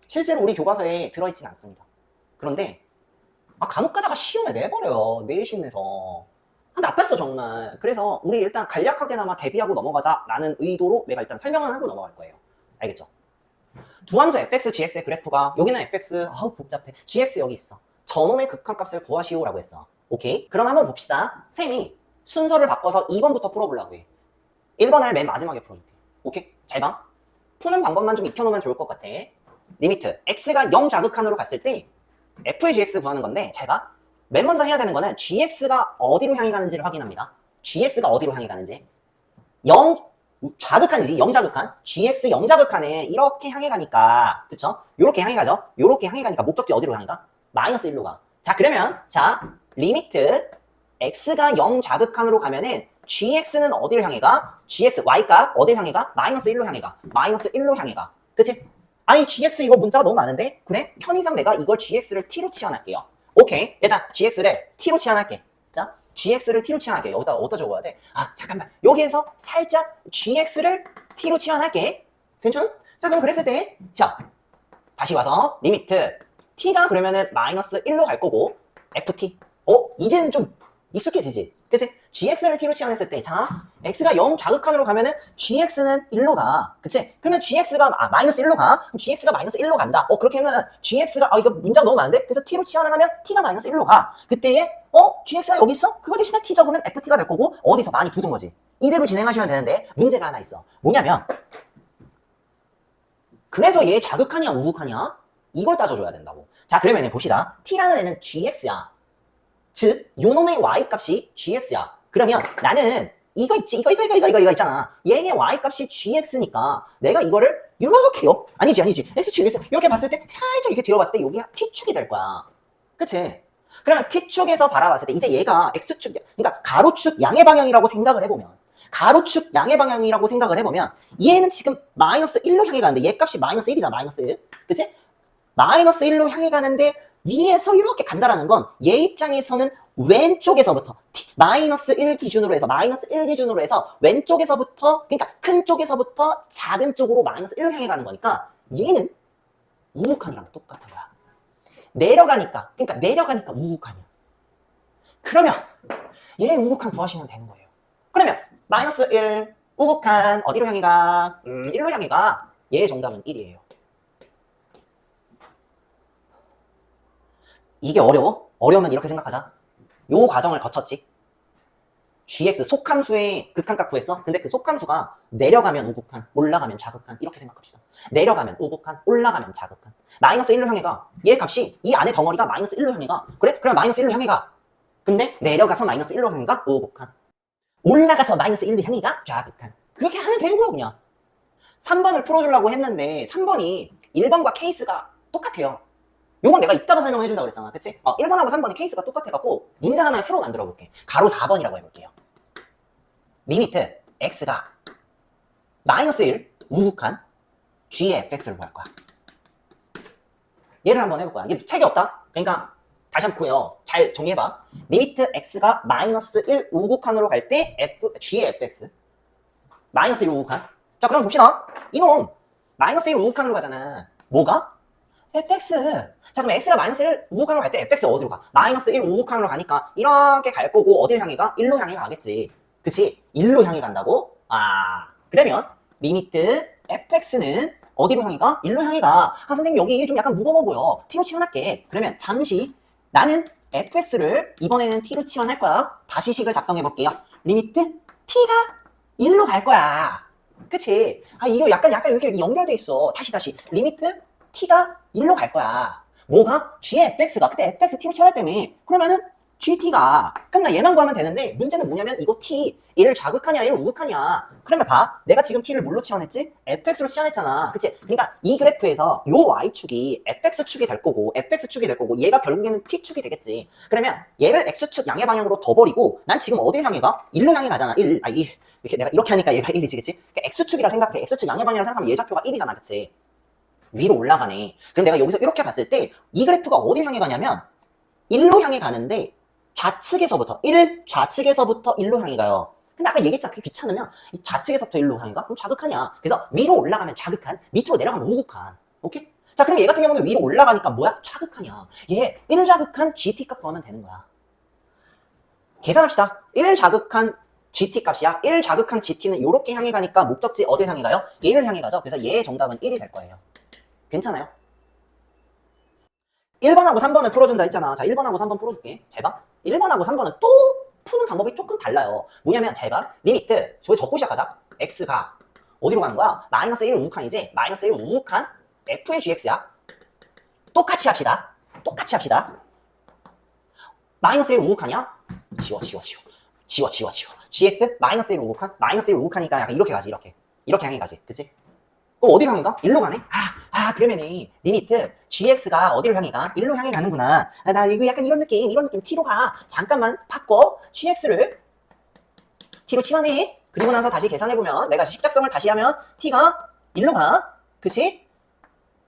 실제로 우리 교과서에 들어있진 않습니다. 그런데 간혹 가다가 시험에 내버려. 내신 내서. 나빴어 정말. 그래서 우리 일단 간략하게나마 대비하고 넘어가자 라는 의도로 내가 일단 설명은 하고 넘어갈 거예요. 알겠죠? 두 함수 fx, gx의 그래프가 여기는 fx, 복잡해. gx 여기 있어. 저놈의 극한값을 구하시오 라고 했어. 오케이? 그럼 한번 봅시다. 쌤이 순서를 바꿔서 2번부터 풀어보려고 해. 1번을 맨 마지막에 풀어줄게. 오케이? 잘 봐. 푸는 방법만 좀 익혀놓으면 좋을 것 같아. 리미트 x가 0 좌극한으로 갔을 때 f의 gx 구하는 건데 잘 봐. 맨 먼저 해야 되는 거는 gx가 어디로 향해 가는지를 확인합니다. gx가 어디로 향해 가는지. 0 좌극한이지. 0 좌극한. gx 0 좌극한에 이렇게 향해 가니까 그쵸? 요렇게 향해 가죠? 요렇게 향해 가니까 목적지 어디로 향해 가? 마이너스 1로 가. 자 그러면 리미트 x가 0 좌극한으로 가면은 gx는 어디를 향해 가? gx y값 어디를 향해 가? 마이너스 1로 향해 가. 마이너스 1로 향해 가. 그치? 아니 gx 이거 문자가 너무 많은데? 그래? 편의상 내가 이걸 gx를 t로 치환할게요. 오케이. 일단 gx를 t로 치환할게. 자, gx를 t로 치환할게. 어디다 적어야 돼? 잠깐만. 여기에서 살짝 gx를 t로 치환할게. 괜찮아? 자, 그럼 그랬을 때 자, 다시 와서 리미트 t가 그러면은 마이너스 1로 갈 거고 ft. 이제는 좀 익숙해지지. 그치? gx를 t로 치환했을 때, 자, x가 0 좌극한으로 가면은 gx는 1로 가. 그치? 그러면 gx가 마이너스 1로 가. 그럼 gx가 마이너스 1로 간다. 그렇게 하면 gx가, 이거 문자가 너무 많은데? 그래서 t로 치환을 하면 t가 마이너스 1로 가. 그때에, gx가 여기 있어? 그거 대신에 t 적으면 ft가 될 거고, 어디서 많이 붙은 거지. 이대로 진행하시면 되는데, 문제가 하나 있어. 뭐냐면, 그래서 얘 좌극한이야, 우극한이야? 이걸 따져줘야 된다고. 자, 그러면 봅시다. t라는 애는 gx야. 즉, 요놈의 y값이 gx야. 그러면 나는 이거 있지, 이거 있잖아. 얘의 y값이 gx니까 내가 이거를 이렇게요? 아니지. x축, 이렇게 봤을 때 살짝 이렇게 뒤로 봤을 때 여기가 t축이 될 거야. 그치? 그러면 t축에서 바라봤을 때 이제 얘가 x축, 그러니까 가로축 양의 방향이라고 생각을 해보면 얘는 지금 마이너스 1로 향해 가는데 얘 값이 마이너스 1이잖아. 마이너스 1. 그치? 마이너스 1로 향해 가는데 위에서 이렇게 간다라는 건 얘 입장에서는 왼쪽에서부터 마이너스 1 기준으로 해서 왼쪽에서부터 그러니까 큰 쪽에서부터 작은 쪽으로 마이너스 1로 향해 가는 거니까 얘는 우극한이랑 똑같은 거야. 내려가니까 우극한이야. 그러면 얘 우극한 구하시면 되는 거예요. 그러면 마이너스 1 우극한 어디로 향해 가? 1로 향해 가. 얘의 정답은 1이에요. 이게 어려워? 어려우면 이렇게 생각하자. 요 과정을 거쳤지. gx 속함수의 극한값 구했어? 근데 그 속함수가 내려가면 우극한, 올라가면 좌극한 이렇게 생각합시다. 내려가면 우극한, 올라가면 좌극한. 마이너스 1로 향해 가. 얘 값이 이 안에 덩어리가 마이너스 1로 향해 가. 그래? 그럼 마이너스 1로 향해 가. 근데 내려가서 마이너스 1로 향해 가. 우극한. 올라가서 마이너스 1로 향해 가. 좌극한. 그렇게 하면 되는 거야 그냥. 3번을 풀어주려고 했는데 3번이 1번과 케이스가 똑같아요. 요건 내가 이따가 설명해준다고 그랬잖아. 그치? 1번하고 3번이 케이스가 똑같아갖고 문제 하나 새로 만들어 볼게. 가로 4번이라고 해볼게요. 리미트 x가 마이너스 1 우극한 g의 fx를 구할 거야. 얘를 한번 해볼 거야. 이게 책이 없다? 그러니까 다시 한번 보여. 잘 정리해봐. 리미트 x가 마이너스 1 우극한으로 갈 때 g의 fx 마이너스 1 우극한. 자 그럼 봅시다. 이놈 마이너스 1 우극한으로 가잖아. 뭐가? fx. 자, 그럼 x가 마이너스 1 우극항으로 갈 때 fx 어디로 가? 마이너스 1 우극항으로 가니까 이렇게 갈 거고 어디를 향해 가? 1로 향해 가겠지. 그치? 1로 향해 간다고? 아, 그러면 리미트 fx는 어디로 향해 가? 1로 향해 가. 아, 선생님 여기 좀 약간 무거워 보여. t로 치환할게. 그러면 잠시 나는 fx를 이번에는 t로 치환할 거야. 다시 식을 작성해 볼게요. 리미트 t가 1로 갈 거야. 그치? 아, 이거 약간 이렇게 연결돼 있어. 다시. 리미트 t가 1로 갈 거야. 뭐가? g의 fx가 그때 fx t로 치환했다며. 그러면은 gt가 그럼 나 얘만 구하면 되는데 문제는 뭐냐면 이거 t 1을 좌극하냐 1을 우극하냐. 그러면 봐, 내가 지금 t를 뭘로 치환했지? fx로 치환했잖아. 그치? 그러니까 이 그래프에서 요 y축이 fx축이 될 거고 fx축이 될 거고 얘가 결국에는 t축이 되겠지. 그러면 얘를 x축 양의 방향으로 더 버리고 난 지금 어딜 향해 가? 1로 향해 가잖아. 1. 이렇게 내가 이렇게 하니까 얘가 1이지. 그치? 그러니까 x축이라 생각해. x축 양의 방향으로 생각하면 얘 좌표가 1이잖아. 그치? 위로 올라가네. 그럼 내가 여기서 이렇게 봤을 때 이 그래프가 어딜 향해 가냐면 1로 향해 가는데 좌측에서부터 1로 향해 가요. 근데 아까 얘기했잖아. 그게 귀찮으면 이 좌측에서부터 1로 향해 가? 그럼 좌극한이야. 그래서 위로 올라가면 좌극한, 밑으로 내려가면 우극한. 오케이? 자, 그럼 얘 같은 경우는 위로 올라가니까 뭐야? 좌극한이야. 얘 1좌극한 GT 값 구하면 되는 거야. 계산합시다. 1좌극한 GT 값이야. 1좌극한 GT는 이렇게 향해 가니까 목적지 어딜 향해 가요? 얘를 향해 가죠. 그래서 얘의 정답은 1이 될 거예요. 괜찮아요? 1번하고 3번을 풀어준다 했잖아. 자, 1번하고 3번 풀어줄게. 잘 봐. 1번하고 3번은 또 푸는 방법이 조금 달라요. 뭐냐면 잘 봐. 리미트, 저기 적고 시작하자. x가 어디로 가는 거야? 마이너스 1 우극한이지? 마이너스 1 우극한 f의 gx야. 똑같이 합시다. 마이너스 1 우극한이야? 지워. gx 마이너스 1 우극한? 마이너스 1 우극하니까 약간 이렇게 가지. 이렇게 향해 가지. 그치? 그럼 어디로 향해 가? 1로 가네? 그러면은 리미트 gx가 어디로 향해 가? 1로 향해 가는구나. 나 이거 약간 이런 느낌 t로 가. 잠깐만 바꿔. gx를 t로 치환해. 그리고 나서 다시 계산해보면 내가 식작성을 다시 하면 t가 1로 가. 그치?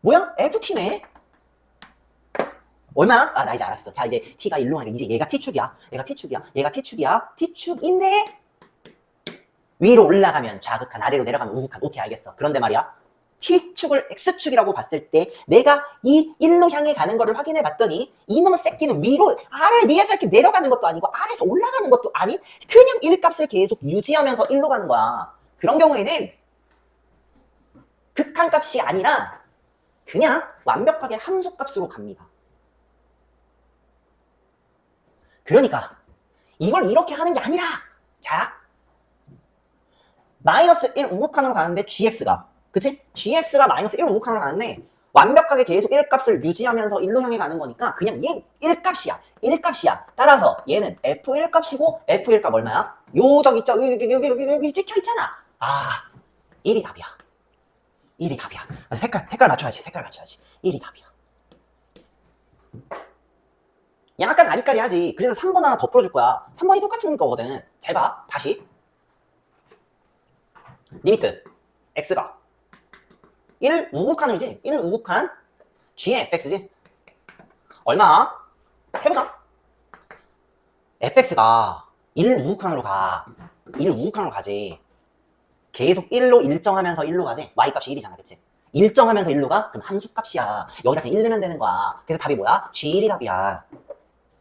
뭐야? ft네. 얼마? 나 이제 알았어. 자, 이제 t가 1로 가니까 이제 얘가 t축이야. t축인데 위로 올라가면 좌극한, 아래로 내려가면 우극한. 오케이, 알겠어. 그런데 말이야, t축을 x축이라고 봤을 때 내가 이 1로 향해 가는 거를 확인해 봤더니 이놈의 새끼는 위에서 이렇게 내려가는 것도 아니고 아래에서 올라가는 것도 아닌 그냥 1값을 계속 유지하면서 1로 가는 거야. 그런 경우에는 극한값이 아니라 그냥 완벽하게 함수값으로 갑니다. 그러니까 이걸 이렇게 하는 게 아니라, 자, 마이너스 1 우극한으로 가는데 gx가, 그치? gx가 마이너스 1 우극한으로 가는데 완벽하게 계속 1값을 유지하면서 1로 향해 가는 거니까 그냥 얘 1값이야. 따라서 얘는 f1값이고 f1값 얼마야? 여기 찍혀있잖아. 1이 답이야. 색깔 맞춰야지. 1이 답이야. 약간 아리까리하지. 그래서 3번 하나 더 풀어줄 거야. 3번이 똑같은 거거든. 잘 봐. 다시. 리미트 x가 1 우극한이지? 1 우극한 g의 fx지? 얼마? 해보자. fx가 1 우극한으로 가지. 계속 1로 일정하면서 1로 가지? y값이 1이잖아. 그치? 일정하면서 1로 가? 그럼 함수값이야. 여기다 그냥 1 넣으면 되는 거야. 그래서 답이 뭐야? g1이 답이야.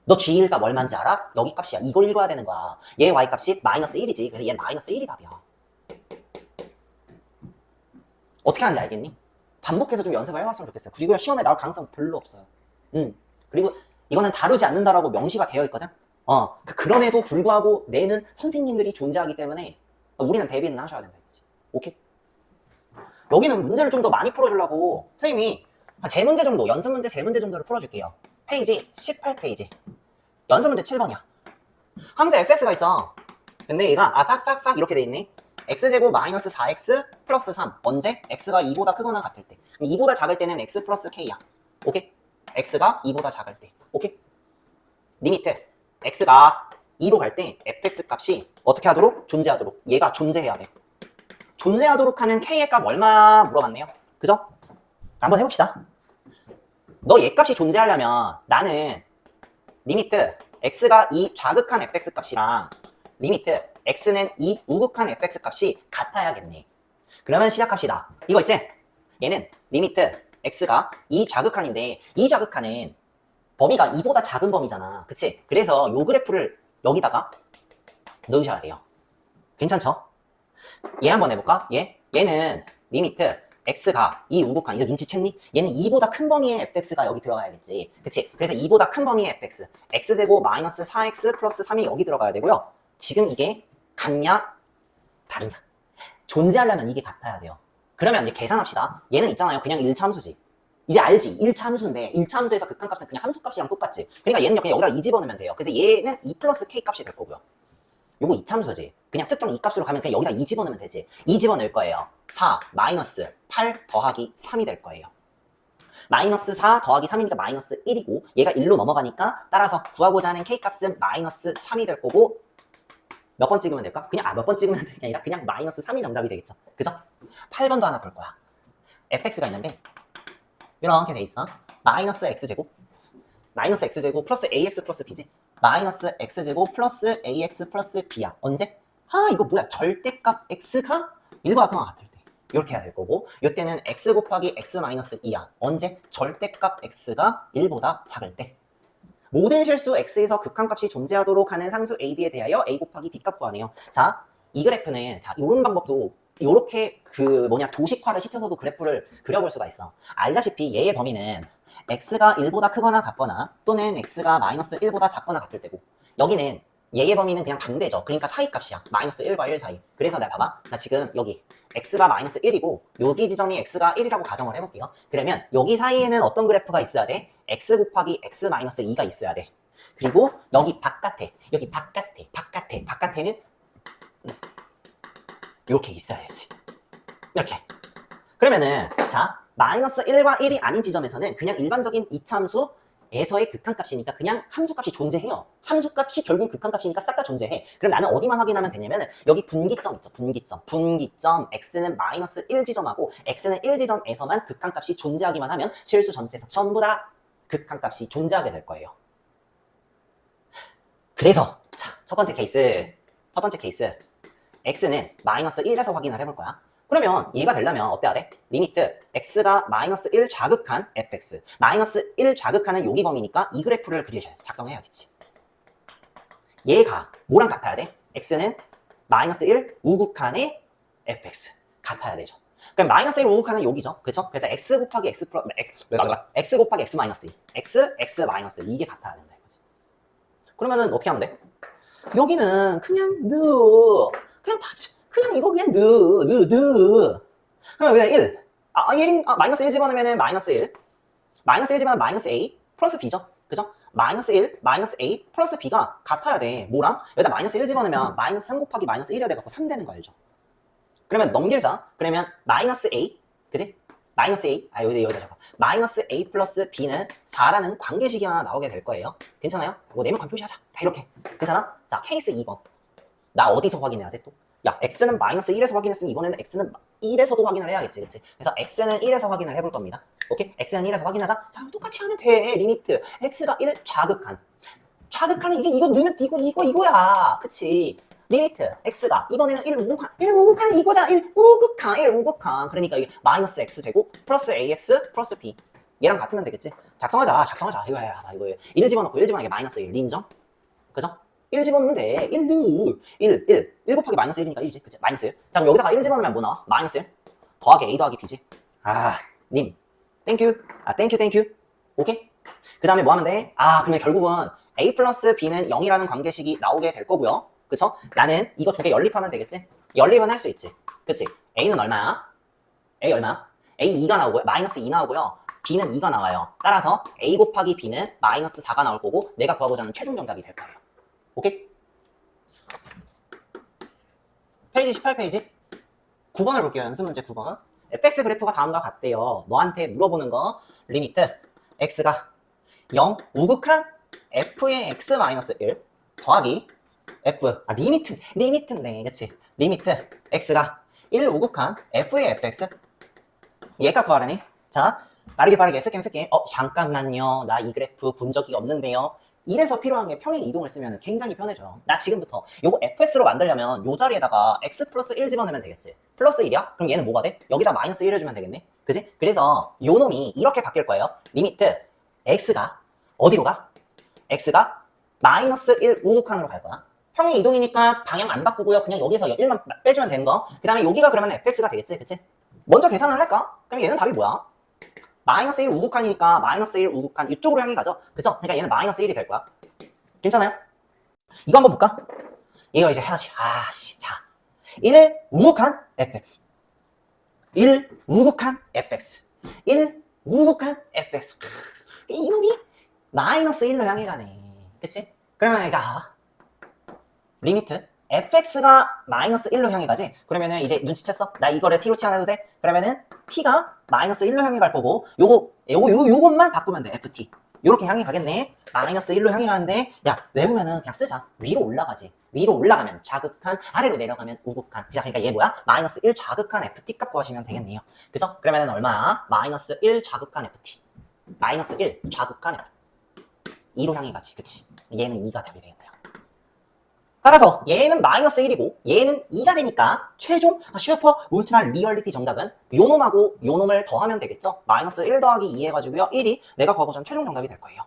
너 g1 값 얼마인지 알아? 여기 값이야. 이걸 읽어야 되는 거야. 얘 y값이 마이너스 1이지. 그래서 얘 마이너스 1이 답이야. 어떻게 하는지 알겠니? 반복해서 좀 연습을 해봤으면 좋겠어요. 그리고 시험에 나올 가능성 별로 없어요. 그리고 이거는 다루지 않는다라고 명시가 되어 있거든. 그럼에도 불구하고 내는 선생님들이 존재하기 때문에 우리는 대비는 하셔야 된다. 오케이? 여기는 문제를 좀 더 많이 풀어주려고 선생님이 한 3문제 정도, 연습 문제 3문제 정도를 풀어줄게요. 페이지 18페이지. 연습 문제 7번이야. 함수 fx가 있어. 근데 얘가 싹 이렇게 돼 있네. x제곱 마이너스 4x 플러스 3. 언제? x가 2보다 크거나 같을 때. 2보다 작을 때는 x 플러스 k야. 오케이? x가 2보다 작을 때. 오케이? 리미트 x가 2로 갈 때 fx 값이 어떻게 하도록? 존재하도록. 얘가 존재해야 돼. 존재하도록 하는 k의 값 얼마 물어봤네요. 그죠? 한번 해봅시다. 너 얘 값이 존재하려면 나는 리미트 x가 2 좌극한 fx 값이랑 리미트 x는 2 우극한 fx 값이 같아야겠네. 그러면 시작합시다. 이거 있지? 얘는 리미트 x가 이 좌극한인데 이 좌극한은 범위가 2보다 작은 범위잖아. 그치? 그래서 요 그래프를 여기다가 넣으셔야 돼요. 괜찮죠? 얘 한번 해볼까? 얘는 리미트 x가 이 우극한, 이제 눈치챘니? 얘는 2보다 큰 범위의 fx가 여기 들어가야겠지. 그치? 그래서 2보다 큰 범위의 fx, x제곱 마이너스 4x 플러스 3이 여기 들어가야 되고요. 지금 이게 같냐? 다르냐? 존재하려면 이게 같아야 돼요. 그러면 이제 계산합시다. 얘는 있잖아요. 그냥 1차 함수지. 이제 알지? 1차 함수인데 1차 함수에서 극한값은 그냥 함수값이랑 똑같지. 그러니까 얘는 그냥 여기다 2 집어넣으면 돼요. 그래서 얘는 2 플러스 k 값이 될 거고요. 요거 2차 함수지. 그냥 특정 2 값으로 가면 그냥 여기다 2 집어넣으면 되지. 2 집어넣을 거예요. 4 마이너스 8 더하기 3이 될 거예요. 마이너스 4 더하기 3이니까 마이너스 1이고 얘가 1로 넘어가니까 따라서 구하고자 하는 k 값은 마이너스 3이 될 거고 몇 번 찍으면 될까? 그냥 몇 번 찍으면 되는 게 아니라 그냥 마이너스 3이 정답이 되겠죠. 그죠? 8번도 하나 볼 거야. fx가 있는데 이렇게 돼 있어. 마이너스 x제곱 플러스 ax 플러스 b지. 마이너스 x제곱 플러스 ax 플러스 b야. 언제? 이거 뭐야? 절대값 x가 1보다 크거나 같을 때 이렇게 해야 될 거고 이때는 x 곱하기 x 마이너스 2야. 언제? 절대값 x가 1보다 작을 때. 모든 실수 x에서 극한값이 존재하도록 하는 상수 a, b에 대하여 a 곱하기 b 값 구하네요. 자, 이 그래프는 이런 방법도 이렇게 도식화를 시켜서도 그래프를 그려볼 수가 있어. 알다시피 얘의 범위는 x가 1보다 크거나 같거나 또는 x가 마이너스 1보다 작거나 같을 때고 여기는 얘의 범위는 그냥 반대죠. 그러니까 사이 값이야. 마이너스 1과 1 사이. 그래서 내가 봐봐. 나 지금 여기 x가 마이너스 1이고 여기 지점이 x가 1이라고 가정을 해볼게요. 그러면 여기 사이에는 어떤 그래프가 있어야 돼? x 곱하기 x 마이너스 2가 있어야 돼. 그리고 여기 바깥에는 이렇게 있어야 되지. 이렇게. 그러면은 자 마이너스 1과 1이 아닌 지점에서는 그냥 일반적인 이차함수에서의 극한값이니까 그냥 함수값이 존재해요. 함수값이 결국 극한값이니까 싹 다 존재해. 그럼 나는 어디만 확인하면 되냐면은 여기 분기점 있죠. 분기점 x는 마이너스 1 지점하고 x는 1 지점에서만 극한값이 존재하기만 하면 실수 전체에서 전부 다 극한값이 존재하게 될 거예요. 그래서 자, 첫 번째 케이스 x는 마이너스 1에서 확인을 해볼 거야. 그러면 얘가 되려면 어때야 돼? 리미트 x가 마이너스 1 좌극한 fx 마이너스 1 좌극하는 여기 범위니까 이 그래프를 작성해야겠지. 얘가 뭐랑 같아야 돼? x는 마이너스 1 우극한의 fx 같아야 되죠. 그럼 마이너스 1 우극한은 여기죠. 그쵸? 그래서 x 곱하기 x 마이너스 2 x 마이너스 2 이게 같아야 된다 이거지. 그러면은 어떻게 하면 돼? 여기는 그냥 그냥 이거 그냥 그럼 그냥 1 마이너스 1 집어넣으면 마이너스 1 집어넣으면 마이너스 a 플러스 b죠. 그죠? 마이너스 1 마이너스 a 플러스 b가 같아야 돼. 뭐랑? 여기다 마이너스 1 집어넣으면 마이너스 3 곱하기 마이너스 1이라 돼갖고 3 되는 거 알죠? 그러면 넘길자. 그러면 마이너스 a 그지? 마이너스 a 여기다 잡아. 마이너스 a 플러스 b는 4라는 관계식이 하나 나오게 될 거예요. 괜찮아요? 뭐 내면 표시하자. 다 이렇게. 괜찮아? 자, 케이스 2번. 나 어디서 확인해야 돼 또? 야, x는 마이너스 1에서 확인했으면 이번에는 x는 1에서도 확인을 해야겠지, 그치? 그래서 x는 1에서 확인을 해볼 겁니다. 오케이? x는 1에서 확인하자. 자, 똑같이 하면 돼. 리미트. x가 1 좌극한은 이거 넣으면 이거야. 그치? 리미트. x가 이번에는 1 우극한 이거잖아. 1 우극한. 그러니까 이게 마이너스 x제곱 플러스 ax 플러스 b. 얘랑 같으면 되겠지? 작성하자. 이거야. 1 집어넣고 1 집어넣으니까 마이너스 1. 인정? 그죠? 1 집어넣으면 돼. 1 곱하기 마이너스 1이니까 1이지. 그치? 마이너스 1. 자, 그럼 여기다가 1 집어넣으면 뭐 나와? 마이너스 1. 더하기 a 더하기 b지. 님. 땡큐. 땡큐. 오케이? 그 다음에 뭐 하면 돼? 그러면 결국은 a 플러스 b는 0이라는 관계식이 나오게 될 거고요. 그쵸? 나는 이거 두 개 연립하면 되겠지? 연립은 할 수 있지. 그치? a는 얼마야? a 얼마? a 2가 나오고요. 마이너스 2 나오고요. b는 2가 나와요. 따라서 a 곱하기 b는 마이너스 4가 나올 거고 내가 구하고자 하는 최종 정답이 될 거예요. 오케이? 페이지 18페이지 9번을 볼게요. 연습 문제 9번. fx 그래프가 다음과 같대요. 너한테 물어보는 거 리미트 x가 0 우극한 f의 x-1 더하기 f 리미트인데 그치? 리미트 x가 1 우극한 f의 fx 얘가 구하라네. 자, 빠르게 쓸게. 잠깐만요. 나 이 그래프 본 적이 없는데요. 이래서 필요한 게 평행 이동을 쓰면 굉장히 편해져요. 나 지금부터 요거 fx로 만들려면 요 자리에다가 x 플러스 1 집어넣으면 되겠지. 플러스 1이야? 그럼 얘는 뭐가 돼? 여기다 마이너스 1 해주면 되겠네. 그지? 그래서 요 놈이 이렇게 바뀔 거예요. 리미트 x가 어디로 가? x가 마이너스 1 우극한으로 갈 거야. 평행 이동이니까 방향 안 바꾸고요. 그냥 여기서 1만 빼주면 되는 거. 그 다음에 여기가 그러면 fx가 되겠지, 그치? 먼저 계산을 할까? 그럼 얘는 답이 뭐야? 마이너스 1 우극한이니까 마이너스 1 우극한 이쪽으로 향해 가죠. 그쵸? 그러니까 얘는 마이너스 1이 될 거야. 괜찮아요? 이거 한번 볼까? 이거 이제 해야지. 자. 1 우극한 fx. 1 우극한 fx. 1 우극한 fx. 이놈이 마이너스 1로 향해 가네. 그치? 그러면 얘가 리미트 fx가 마이너스 1로 향해 가지? 그러면은 이제 눈치챘어? 나 이거를 t로 치환해도 돼? 그러면은 t가 마이너스 1로 향해 갈 거고 요것만 바꾸면 돼. ft 요렇게 향해 가겠네. 마이너스 1로 향해 가는데 야 외우면은 그냥 쓰자. 위로 올라가지. 위로 올라가면 좌극한, 아래로 내려가면 우극한. 그러니까 얘 뭐야? 마이너스 1 좌극한 ft 값 구하시면 되겠네요. 그죠? 그러면은 얼마야? 마이너스 1 좌극한 ft. 마이너스 1 좌극한 ft. 2로 향해 가지. 그치? 얘는 2가 답이 되겠네요. 따라서 얘는 마이너스 1이고 얘는 2가 되니까 최종 슈퍼 울트라 리얼리티 정답은 요놈하고 요놈을 더하면 되겠죠? 마이너스 1 더하기 2 해가지고요. 1이 내가 구하고자 하는 최종 정답이 될 거예요.